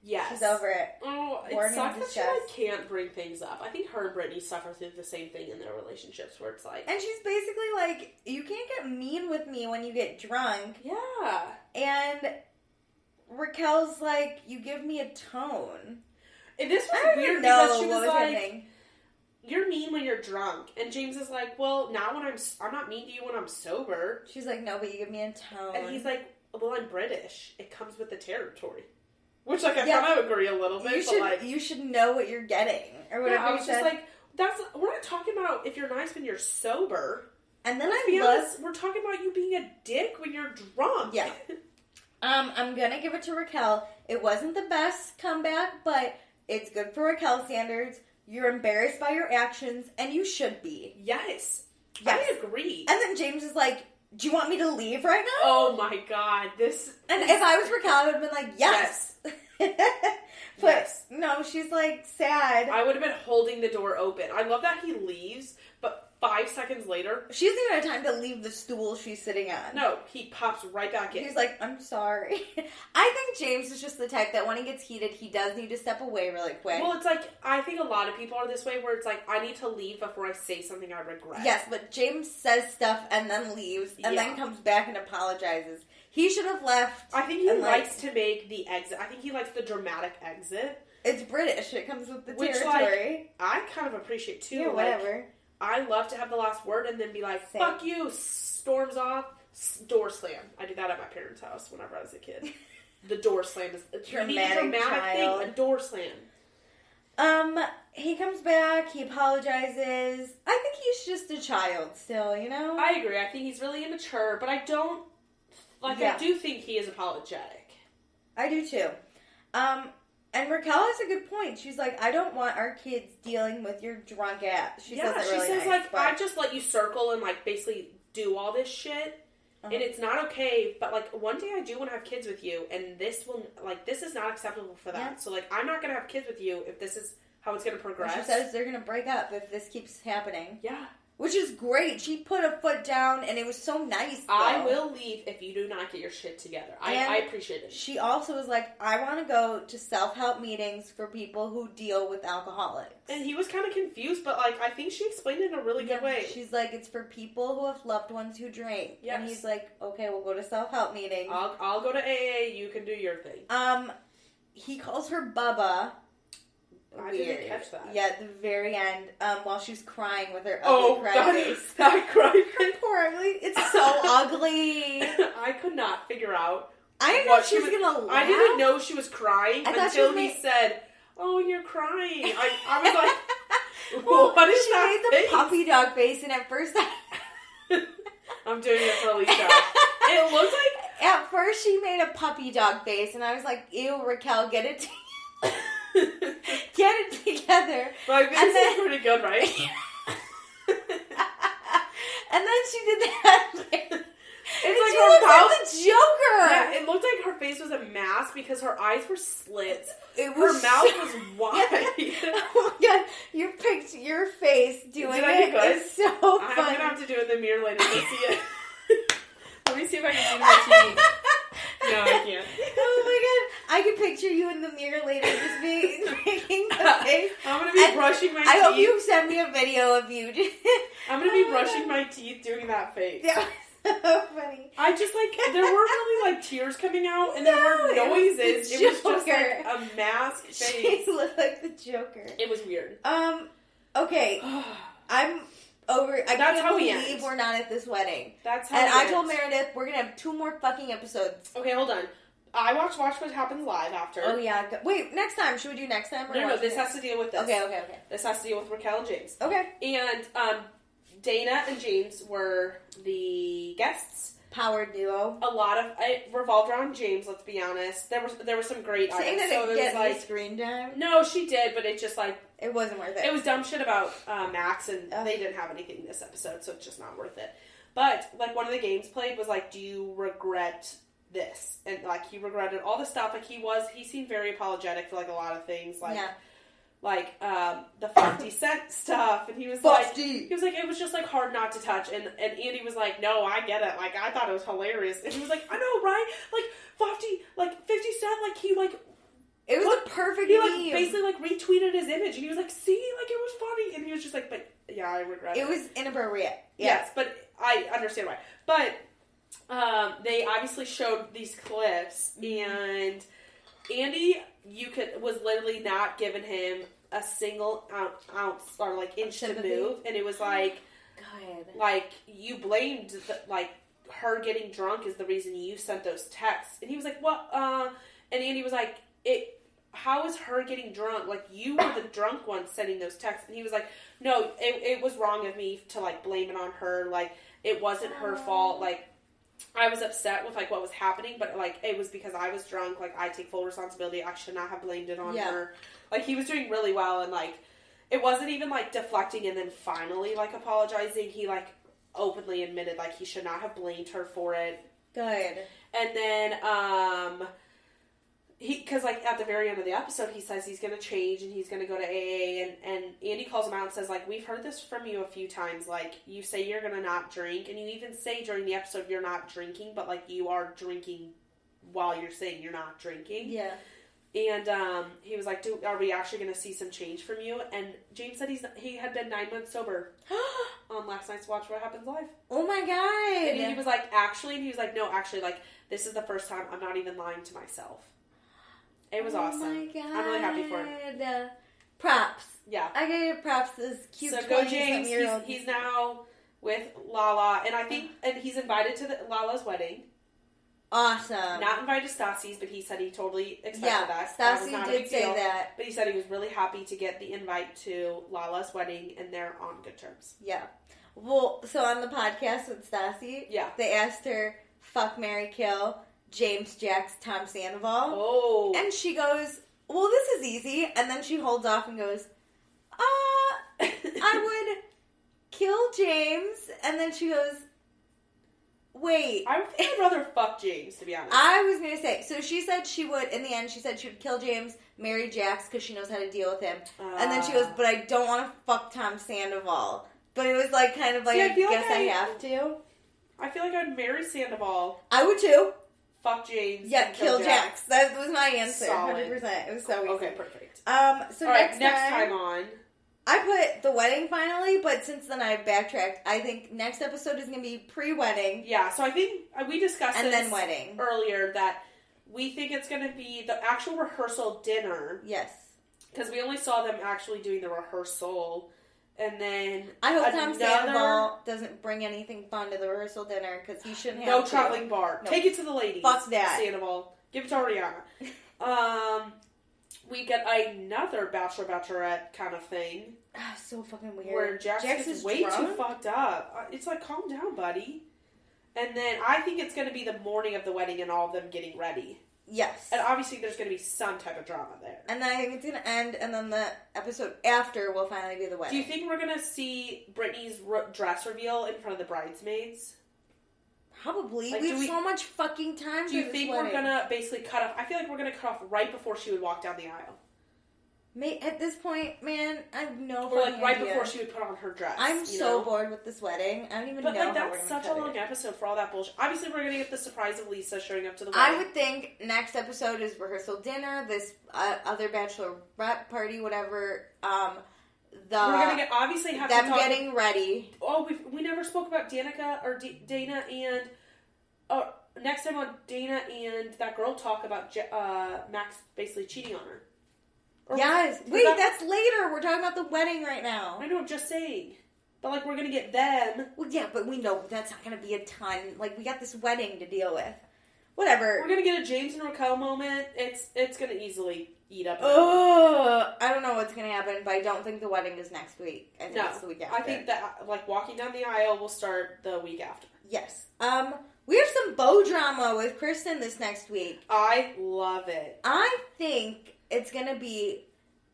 Yes. She's over it. Oh, it sucks that she, like, can't bring things up. I think her and Brittany suffer through the same thing in their relationships, where it's like... And she's basically like, you can't get mean with me when you get drunk. Yeah. And Raquel's like, you give me a tone. And this was weird because she was like, you're mean when you're drunk. And James is like, well, now when I'm not mean to you when I'm sober. She's like, no, but you give me a tone. And he's like, well, I'm British. It comes with the territory. Which, like, I kind of agree a little bit, you should know what you're getting, or whatever. Yeah, I was just like, we're not talking about if you're nice when you're sober. And then we're talking about you being a dick when you're drunk. Yeah. I'm gonna give it to Raquel. It wasn't the best comeback, but it's good for Raquel standards. You're embarrassed by your actions, and you should be. Yes. I agree. And then James is like, do you want me to leave right now? Oh my god, And if I was Raquel, I would have been like, yes. But no, she's like sad. I would have been holding the door open. I love that he leaves, but 5 seconds later... She doesn't even have time to leave the stool she's sitting on. No, he pops right back in. He's like, I'm sorry. I think James is just the type that when he gets heated, he does need to step away really quick. Well, it's like, I think a lot of people are this way, where it's like, I need to leave before I say something I regret. Yes, but James says stuff and then leaves, and then comes back and apologizes. He should have left. I think he likes to make the exit. I think he likes the dramatic exit. It's British. It comes with the territory. Like, I kind of appreciate, too. Yeah, whatever. I love to have the last word and then be like, fuck you, storms off, door slam. I did that at my parents' house whenever I was a kid. The door slam is a dramatic thing. A door slam. He comes back, he apologizes. I think he's just a child still, you know? I agree. I think he's really immature, but I don't... I do think he is apologetic. I do too. And Raquel has a good point. She's like, I don't want our kids dealing with your drunk ass. She says I just let you circle and, like, basically do all this shit, and it's not okay, but, like, one day I do want to have kids with you, and this is not acceptable for that. Yeah. So, like, I'm not going to have kids with you if this is how it's going to progress. And she says they're going to break up if this keeps happening. Yeah. Which is great. She put a foot down, and it was so nice, though. I will leave if you do not get your shit together. I appreciate it. She also was like, I want to go to self-help meetings for people who deal with alcoholics. And he was kind of confused, but, like, I think she explained it in a really good way. She's like, it's for people who have loved ones who drink. Yes. And he's like, okay, we'll go to self-help meetings. I'll go to AA, you can do your thing. He calls her Bubba. I didn't catch that. Yeah, at the very end, while she's crying with her ugly cry face. That cry face. Poor ugly. It's so ugly. I could not figure out. I didn't know she was gonna laugh. I didn't know she was crying until he said, "Oh, you're crying." I was like, "What is that?" She made the puppy dog face, and at first, I'm doing it for Alicia. It looked like at first she made a puppy dog face, and I was like, "Ew, Raquel, get it." Get it together. My face is pretty good, right? And then she did that. It's like she her looks mouth. like the Joker. Yeah, it looked like her face was a mask because her eyes were slits. Her mouth was wide. Oh my god, your face doing it is so funny. I'm gonna have to do it in the mirror later to see it. Let me see if I can see my teeth. No, I can't. Oh my god, I can picture you in the mirror later just making the face. I'm gonna be brushing my teeth. I hope you send me a video of you. I'm gonna be brushing my teeth doing that face. Yeah. So funny. I just there weren't really like tears coming out, and there weren't noises. It was just like a masked face. She looked like the Joker. It was weird. Okay, I'm over. I can't believe we're not at this wedding. That's how. And I told Meredith we're gonna have 2 more fucking episodes. Okay, hold on. I watch What Happens Live after. Oh yeah. Wait, next time. Should we do next time? Or No. This has to deal with this. Okay. This has to deal with Raquel and James. Okay. And Dana and James were the guests. Power duo. A lot of it revolved around James. Let's be honest. There were some great Saying items. that it get like screen time. No, she did, but it just like it wasn't worth it. It was dumb shit about Max, and they didn't have anything this episode, so it's just not worth it. But like one of the games played was like, do you regret this? And like he regretted all the stuff. Like he seemed very apologetic for like a lot of things. Like. Yeah. Like, the 50-cent stuff, and he was like, it was just, like, hard not to touch, and Andy was like, no, I get it, like, I thought it was hilarious, and he was like, I know, right, like, 50 Cent, like, he, like, it was a perfect he, meme. Like, basically, like, retweeted his image, and he was like, see, like, it was funny, and he was just like, but, yeah, I regret it. It was inappropriate. Yes, but I understand why. But, they obviously showed these clips, and Andy was literally not giving him a single ounce or like inch to move, and it was like, God, like you blamed her getting drunk is the reason you sent those texts, and he was like, what? And Andy was like, how is her getting drunk? Like you were the drunk one sending those texts, and he was like, no, it was wrong of me to like blame it on her. Like it wasn't her fault. Like. I was upset with, like, what was happening, but, like, it was because I was drunk. Like, I take full responsibility. I should not have blamed it on her. Like, he was doing really well, and, like, it wasn't even, like, deflecting and then finally, like, apologizing. He, like, openly admitted, like, he should not have blamed her for it. Good. And then, because, like, at the very end of the episode, he says he's going to change and he's going to go to AA, and Andy calls him out and says, like, we've heard this from you a few times, like, you say you're going to not drink, and you even say during the episode you're not drinking, but, like, you are drinking while you're saying you're not drinking. Yeah. And, he was like, are we actually going to see some change from you? And James said he had been 9 months sober on last night's Watch What Happens Live. Oh my God. And he was like, actually, and he was like, no, actually, like, this is the first time I'm not even lying to myself. It was awesome. Oh my God. I'm really happy for him. Props. Yeah. I gotta give props to this cute So go James. He's now with Lala, and I think and he's invited to Lala's wedding. Awesome. Not invited to Stassi's, but he said he totally expected that. Stassi did say that. But he said he was really happy to get the invite to Lala's wedding, and they're on good terms. Yeah. Well, so on the podcast with Stassi, they asked her, fuck, marry, kill, James, Jax, Tom Sandoval. Oh. And she goes, well, this is easy. And then she holds off and goes, I would kill James. And then she goes, wait. I think I'd rather fuck James, to be honest. I was going to say, so she said she would, in the end, she said she would kill James, marry Jax, because she knows how to deal with him. And then she goes, but I don't want to fuck Tom Sandoval. But it was like kind of like, I guess I have to. I feel like I'd marry Sandoval. I would too. Fuck James. Yeah, kill Jax. That was my answer. Solid. 100%. It was so easy. Okay, perfect. So next time on. I put the wedding finally, but since then I've backtracked. I think next episode is going to be pre-wedding. Yeah, so I think we discussed and this then wedding earlier that we think it's going to be the actual rehearsal dinner. Yes. Because we only saw them actually doing the rehearsal. And then I hope Tom Sandoval doesn't bring anything fun to the rehearsal dinner because he shouldn't have no traveling bar. No. Take it to the ladies. Fuck that. Sandoval. Give it to Ariana. We get another bachelorette kind of thing. So fucking weird. Where Jax is way too fucked up. It's like, calm down, buddy. And then I think it's going to be the morning of the wedding and all of them getting ready. Yes. And obviously there's going to be some type of drama there. And then I think it's going to end, and then the episode after will finally be the wedding. Do you think we're going to see Brittany's dress reveal in front of the bridesmaids? Probably. Like, we have so much fucking time. Do you think we're going to basically cut off? I feel like we're going to cut off right before she would walk down the aisle. At this point, man, I have no Or like right idea. Before she would put on her dress. I'm so bored with this wedding. I don't even know how we're going to cut it. But that's such a long episode for all that bullshit. Obviously, we're going to get the surprise of Lisa showing up to the wedding. I would think next episode is rehearsal dinner, this other bachelorette party, whatever. We're going to obviously have them getting ready. Oh, we never spoke about Danica or Dana and... next time on Dana and that girl talk about Max basically cheating on her. Yes. Wait, that's later. We're talking about the wedding right now. I know, I'm just saying. But, like, we're going to get them. Well, yeah, but we know that's not going to be a ton. Like, we got this wedding to deal with. Whatever. We're going to get a James and Raquel moment. It's going to easily eat up. I don't know what's going to happen, but I don't think the wedding is next week. I think it's the week after. I think that, like, walking down the aisle will start the week after. Yes. We have some beau drama with Kristen this next week. I love it. I think it's going to be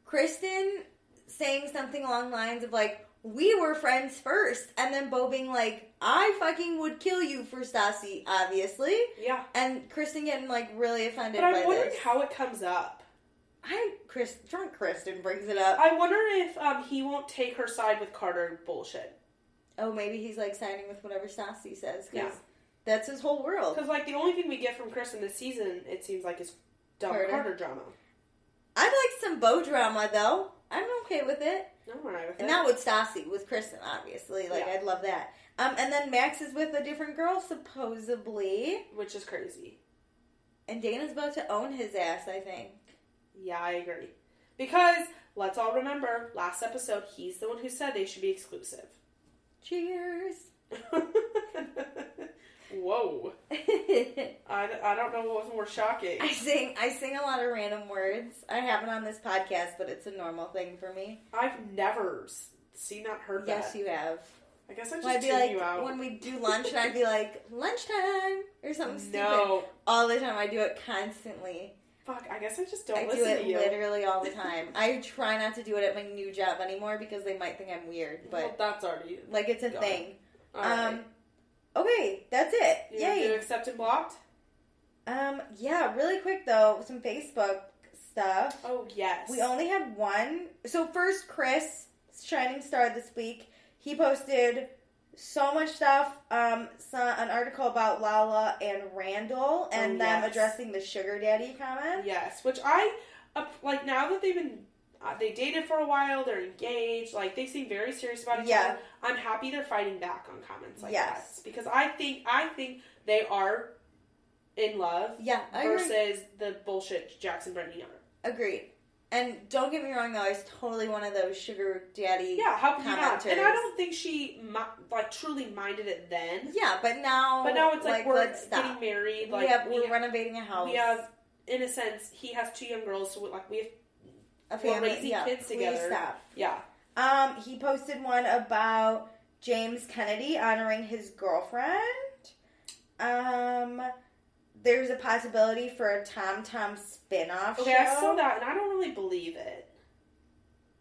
Kristen saying something along the lines of, like, we were friends first. And then Beau being like, I fucking would kill you for Stassi, obviously. Yeah. And Kristen getting, like, really offended by this. But I'm wondering how it comes up. Drunk Kristen brings it up. I wonder if he won't take her side with Carter bullshit. Oh, maybe he's, like, siding with whatever Stassi says. Yeah. That's his whole world. Because, like, the only thing we get from Kristen this season, it seems like, is dumb Carter drama. I'd like some beau drama, though. I'm okay with it. I'm alright with it. And not with Stassi, with Kristen, obviously. Like, yeah. I'd love that. And then Max is with a different girl, supposedly. Which is crazy. And Dana's about to own his ass, I think. Yeah, I agree. Because, let's all remember, last episode, he's the one who said they should be exclusive. Cheers! Whoa. I don't know what was more shocking. I sing a lot of random words. I haven't on this podcast, but it's a normal thing for me. I've never seen that, heard that. Yes, you have. I guess I just tuned you out. When we do lunch, and I'd be like, lunchtime, or something stupid. All the time. I do it constantly. Fuck, I guess I just don't listen to you. I do it literally all the time. I try not to do it at my new job anymore because they might think I'm weird. But well, that's already... Like, it's a thing. All right. Okay, that's it. Yay. You accept and blocked? Yeah, really quick though, some Facebook stuff. Oh, yes. We only had one. So first, Chris, shining star this week, he posted so much stuff. An article about Lala and Randall and them addressing the sugar daddy comment. Yes, which I, like, now that they've been... they dated for a while, they're engaged, like, they seem very serious about each other. I'm happy they're fighting back on comments like that. Because I think they are in love versus the bullshit Jax and Brittany are. Agreed. And don't get me wrong, though, I was totally one of those sugar daddy how can you not? And I don't think she, like, truly minded it then. Yeah, but now it's like we're getting married. Like, we're renovating a house. We have, in a sense, he has 2 young girls, so, like, we have a family, we're raising kids together. Please stop. Yeah. He posted one about James Kennedy honoring his girlfriend. There's a possibility for a Tom spin-off show. Okay, I saw that, and I don't really believe it.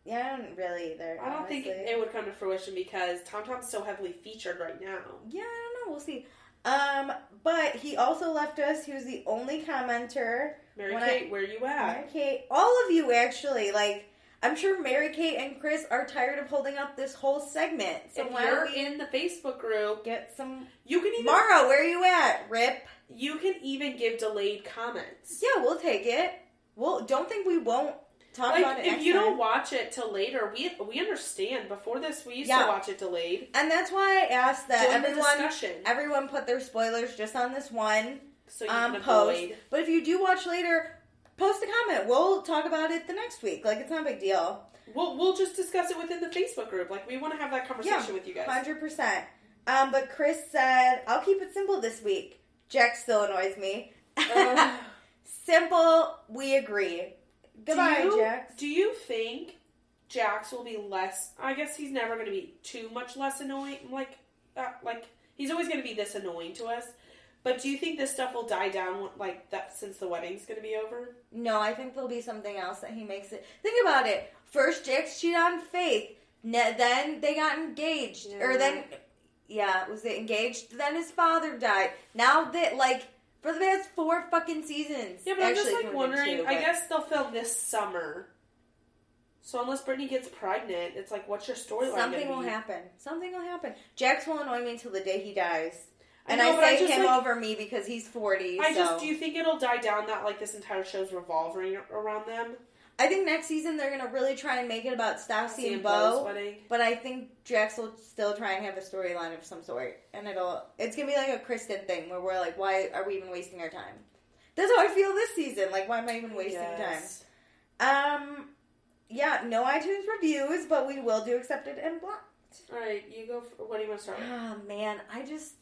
Yeah, I don't really either. I don't think it would come to fruition because Tom's so heavily featured right now. Yeah, I don't know. We'll see. But he also left us. He was the only commenter. Mary Kate, where you at? Mary Kate, all of you actually. Like, I'm sure Mary-Kate and Chris are tired of holding up this whole segment. So if you're in the Facebook group, get some... You can even... Mara, where are you at? Rip. You can even give delayed comments. Yeah, we'll take it. Don't think we won't talk about it next time. If you don't watch it till later, we understand. Before this, we used to watch it delayed. And that's why I asked that During everyone put their spoilers just on this one so you can post. avoid. But if you do watch later, post a comment. We'll talk about it the next week. Like, it's not a big deal. We'll just discuss it within the Facebook group. Like, we want to have that conversation with you guys. 100%. But Chris said, I'll keep it simple this week. Jack still annoys me. Simple, we agree. Goodbye, Jax. Do you think Jax will be less... I guess he's never going to be too much less annoying. Like, he's always going to be this annoying to us. But do you think this stuff will die down, like, that since the wedding's going to be over? No, I think there'll be something else that he makes it... Think about it. First, Jax cheated on Faith. Then they got engaged. Yeah. Or then... Yeah, was they engaged? Then his father died. Now that, like... For the past 4 fucking seasons. Yeah, but I'm just, like, wondering... I guess they'll film this summer. So unless Brittany gets pregnant, it's like, what's your storyline? Something will happen. Something will happen. Jax will annoy me until the day he dies. And I say him over me because he's 40, do you think it'll die down that, like, this entire show's revolving around them? I think next season they're going to really try and make it about Stassi and Beau. But I think Jax will still try and have a storyline of some sort. And it's going to be like a Kristen thing where we're like, why are we even wasting our time? That's how I feel this season. Like, why am I even wasting time? Yeah, no iTunes reviews, but we will do accepted and blocked. Alright, you go what do you want to start with? Oh, man, I just...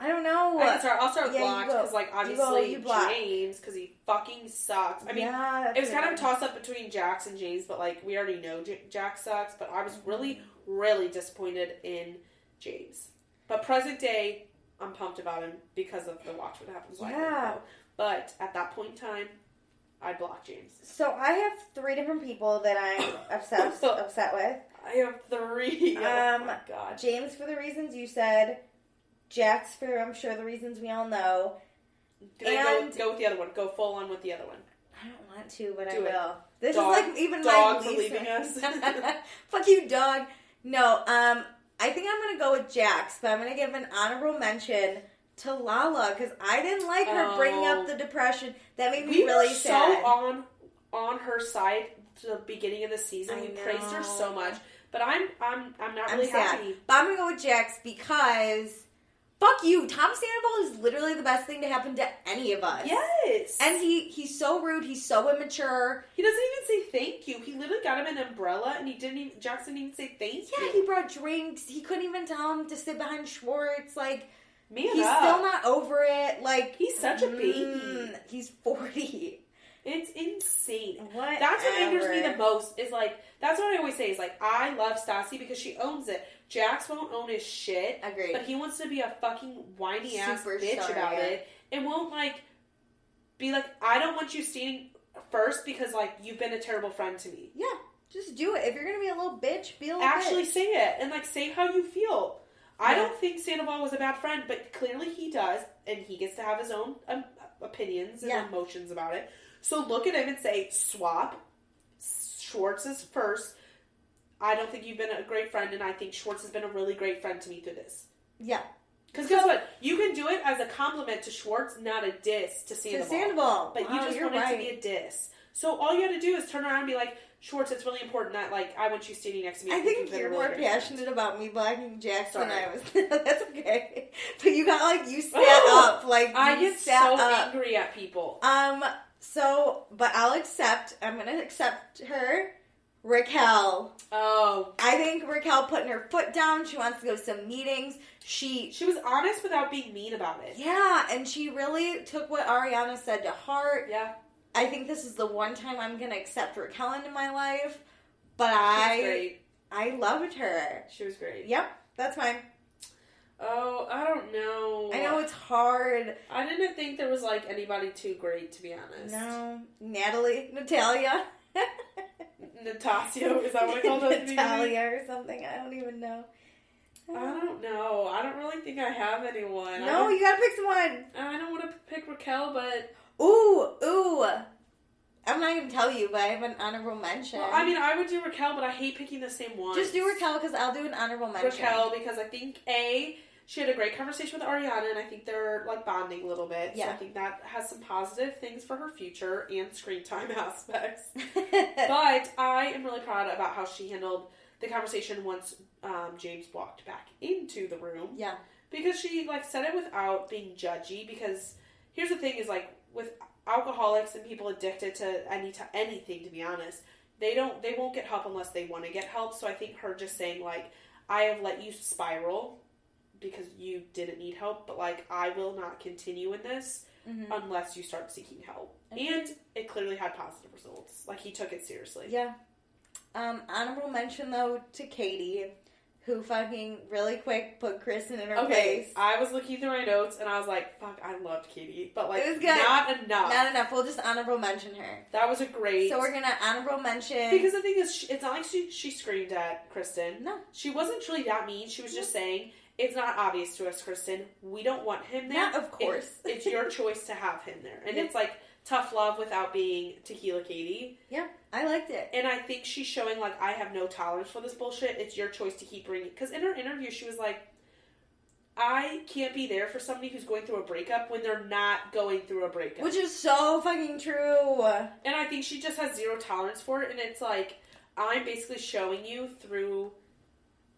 I don't know. I'll start with blocked, because, like, obviously James, because he fucking sucks. I mean, it was kind of a toss-up between Jax and James, but, like, we already know Jax sucks, but I was really, really disappointed in James. But present day, I'm pumped about him because of the Watch What Happens Live. But at that point in time, I blocked James. So I have 3 different people that I'm upset with. I have 3. Oh my god. James for the reasons you said. Jax for, I'm sure, the reasons we all know. Go with the other one. Go full on with the other one. I don't want to, but I will. This dog, is like even dog my for leaving us. Fuck you, dog. No, I think I'm going to go with Jax, but I'm going to give an honorable mention to Lala, because I didn't like her bringing up the depression. That made me really sad. We were so on her side to the beginning of the season. We praised her so much. But I'm not really happy. But I'm going to go with Jax because... Fuck you. Tom Sandoval is literally the best thing to happen to any of us. Yes. And he's so rude. He's so immature. He doesn't even say thank you. He literally got him an umbrella and Jackson didn't even say thank you. Yeah, he brought drinks. He couldn't even tell him to sit behind Schwartz. Like, he's still not over it. Like, he's such a baby. He's 40. It's insane. Whatever. That's what angers me the most. Is like, that's what I always say. Is like, I love Stassi because she owns it. Jax won't own his shit. Agreed. But he wants to be a fucking whiny ass bitch about it. And won't, like, be like, I don't want you standing first because, like, you've been a terrible friend to me. Yeah. Just do it. If you're going to be a little bitch, be a little Actually bitch. say it. And, like, say how you feel. Yeah. I don't think Sandoval was a bad friend, but clearly he does. And he gets to have his own opinions and emotions about it. So look at him and say, swap. Schwartz is first. I don't think you've been a great friend, and I think Schwartz has been a really great friend to me through this. Yeah. Because guess what? You can do it as a compliment to Schwartz, not a diss to Sandoval. But you just want it to be a diss. So all you got to do is turn around and be like, Schwartz, it's really important that, like, I want you standing next to me. I think you're more passionate about me blocking Jax than I was. That's okay. But you got, like, you sat up. Like, I get so angry at people. But I'm going to accept her. Raquel. Oh. I think Raquel putting her foot down. She wants to go to some meetings. She was honest without being mean about it. Yeah, and she really took what Ariana said to heart. Yeah. I think this is the one time I'm going to accept Raquel into my life. But I loved her. She was great. Yep, that's mine. Oh, I don't know. I know it's hard. I didn't think there was, like, anybody too great, to be honest. No. Natalia. Natasio, is that what I called her? Natalia or something. I don't even know. I don't know. I don't really think I have anyone. No, you gotta pick someone. I don't want to pick Raquel, but... Ooh. I'm not going to tell you, but I have an honorable mention. Well, I mean, I would do Raquel, but I hate picking the same one. Just do Raquel, because I'll do an honorable mention. Raquel, because I think, she had a great conversation with Ariana, and I think they're, like, bonding a little bit. Yeah. So I think that has some positive things for her future and screen time aspects. But I am really proud about how she handled the conversation once James walked back into the room. Yeah. Because she, like, said it without being judgy, because here's the thing is, like, with alcoholics and people addicted to anything, to be honest, they won't get help unless they want to get help. So I think her just saying, like, I have let you spiral because you didn't need help, but, like, I will not continue in this unless you start seeking help. And it clearly had positive results. Like, he took it seriously. Yeah. Honorable mention, though, to Katie, who fucking really quick put Kristen in her place. I was looking through my notes, and I was like, fuck, I loved Katie. But, like, it was good. Not enough. Not enough. We'll just honorable mention her. That was a great... So we're going to honorable mention... Because the thing is, it's not like she screamed at Kristen. No. She wasn't truly that mean. She was just saying, it's not obvious to us, Kristen. We don't want him there. Yeah, of course. It's your choice to have him there. And it's, like, tough love without being Tequila Katie. Yeah, I liked it. And I think she's showing, like, I have no tolerance for this bullshit. It's your choice to keep bringing... Because in her interview, she was like, I can't be there for somebody who's going through a breakup when they're not going through a breakup. Which is so fucking true. And I think she just has zero tolerance for it. And it's like, I'm basically showing you through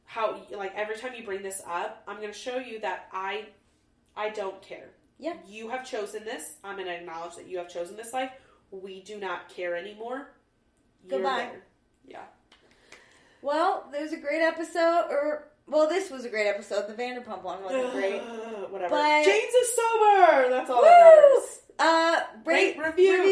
how, like, every time you bring this up, I'm going to show you that I don't care. Yeah. You have chosen this. I'm going to acknowledge that you have chosen this life. We do not care anymore. Goodbye. Yeah. Well, there's a great episode, this was a great episode. The Vanderpump one wasn't great. Whatever. But, James is sober! That's all that matters. Rate, review,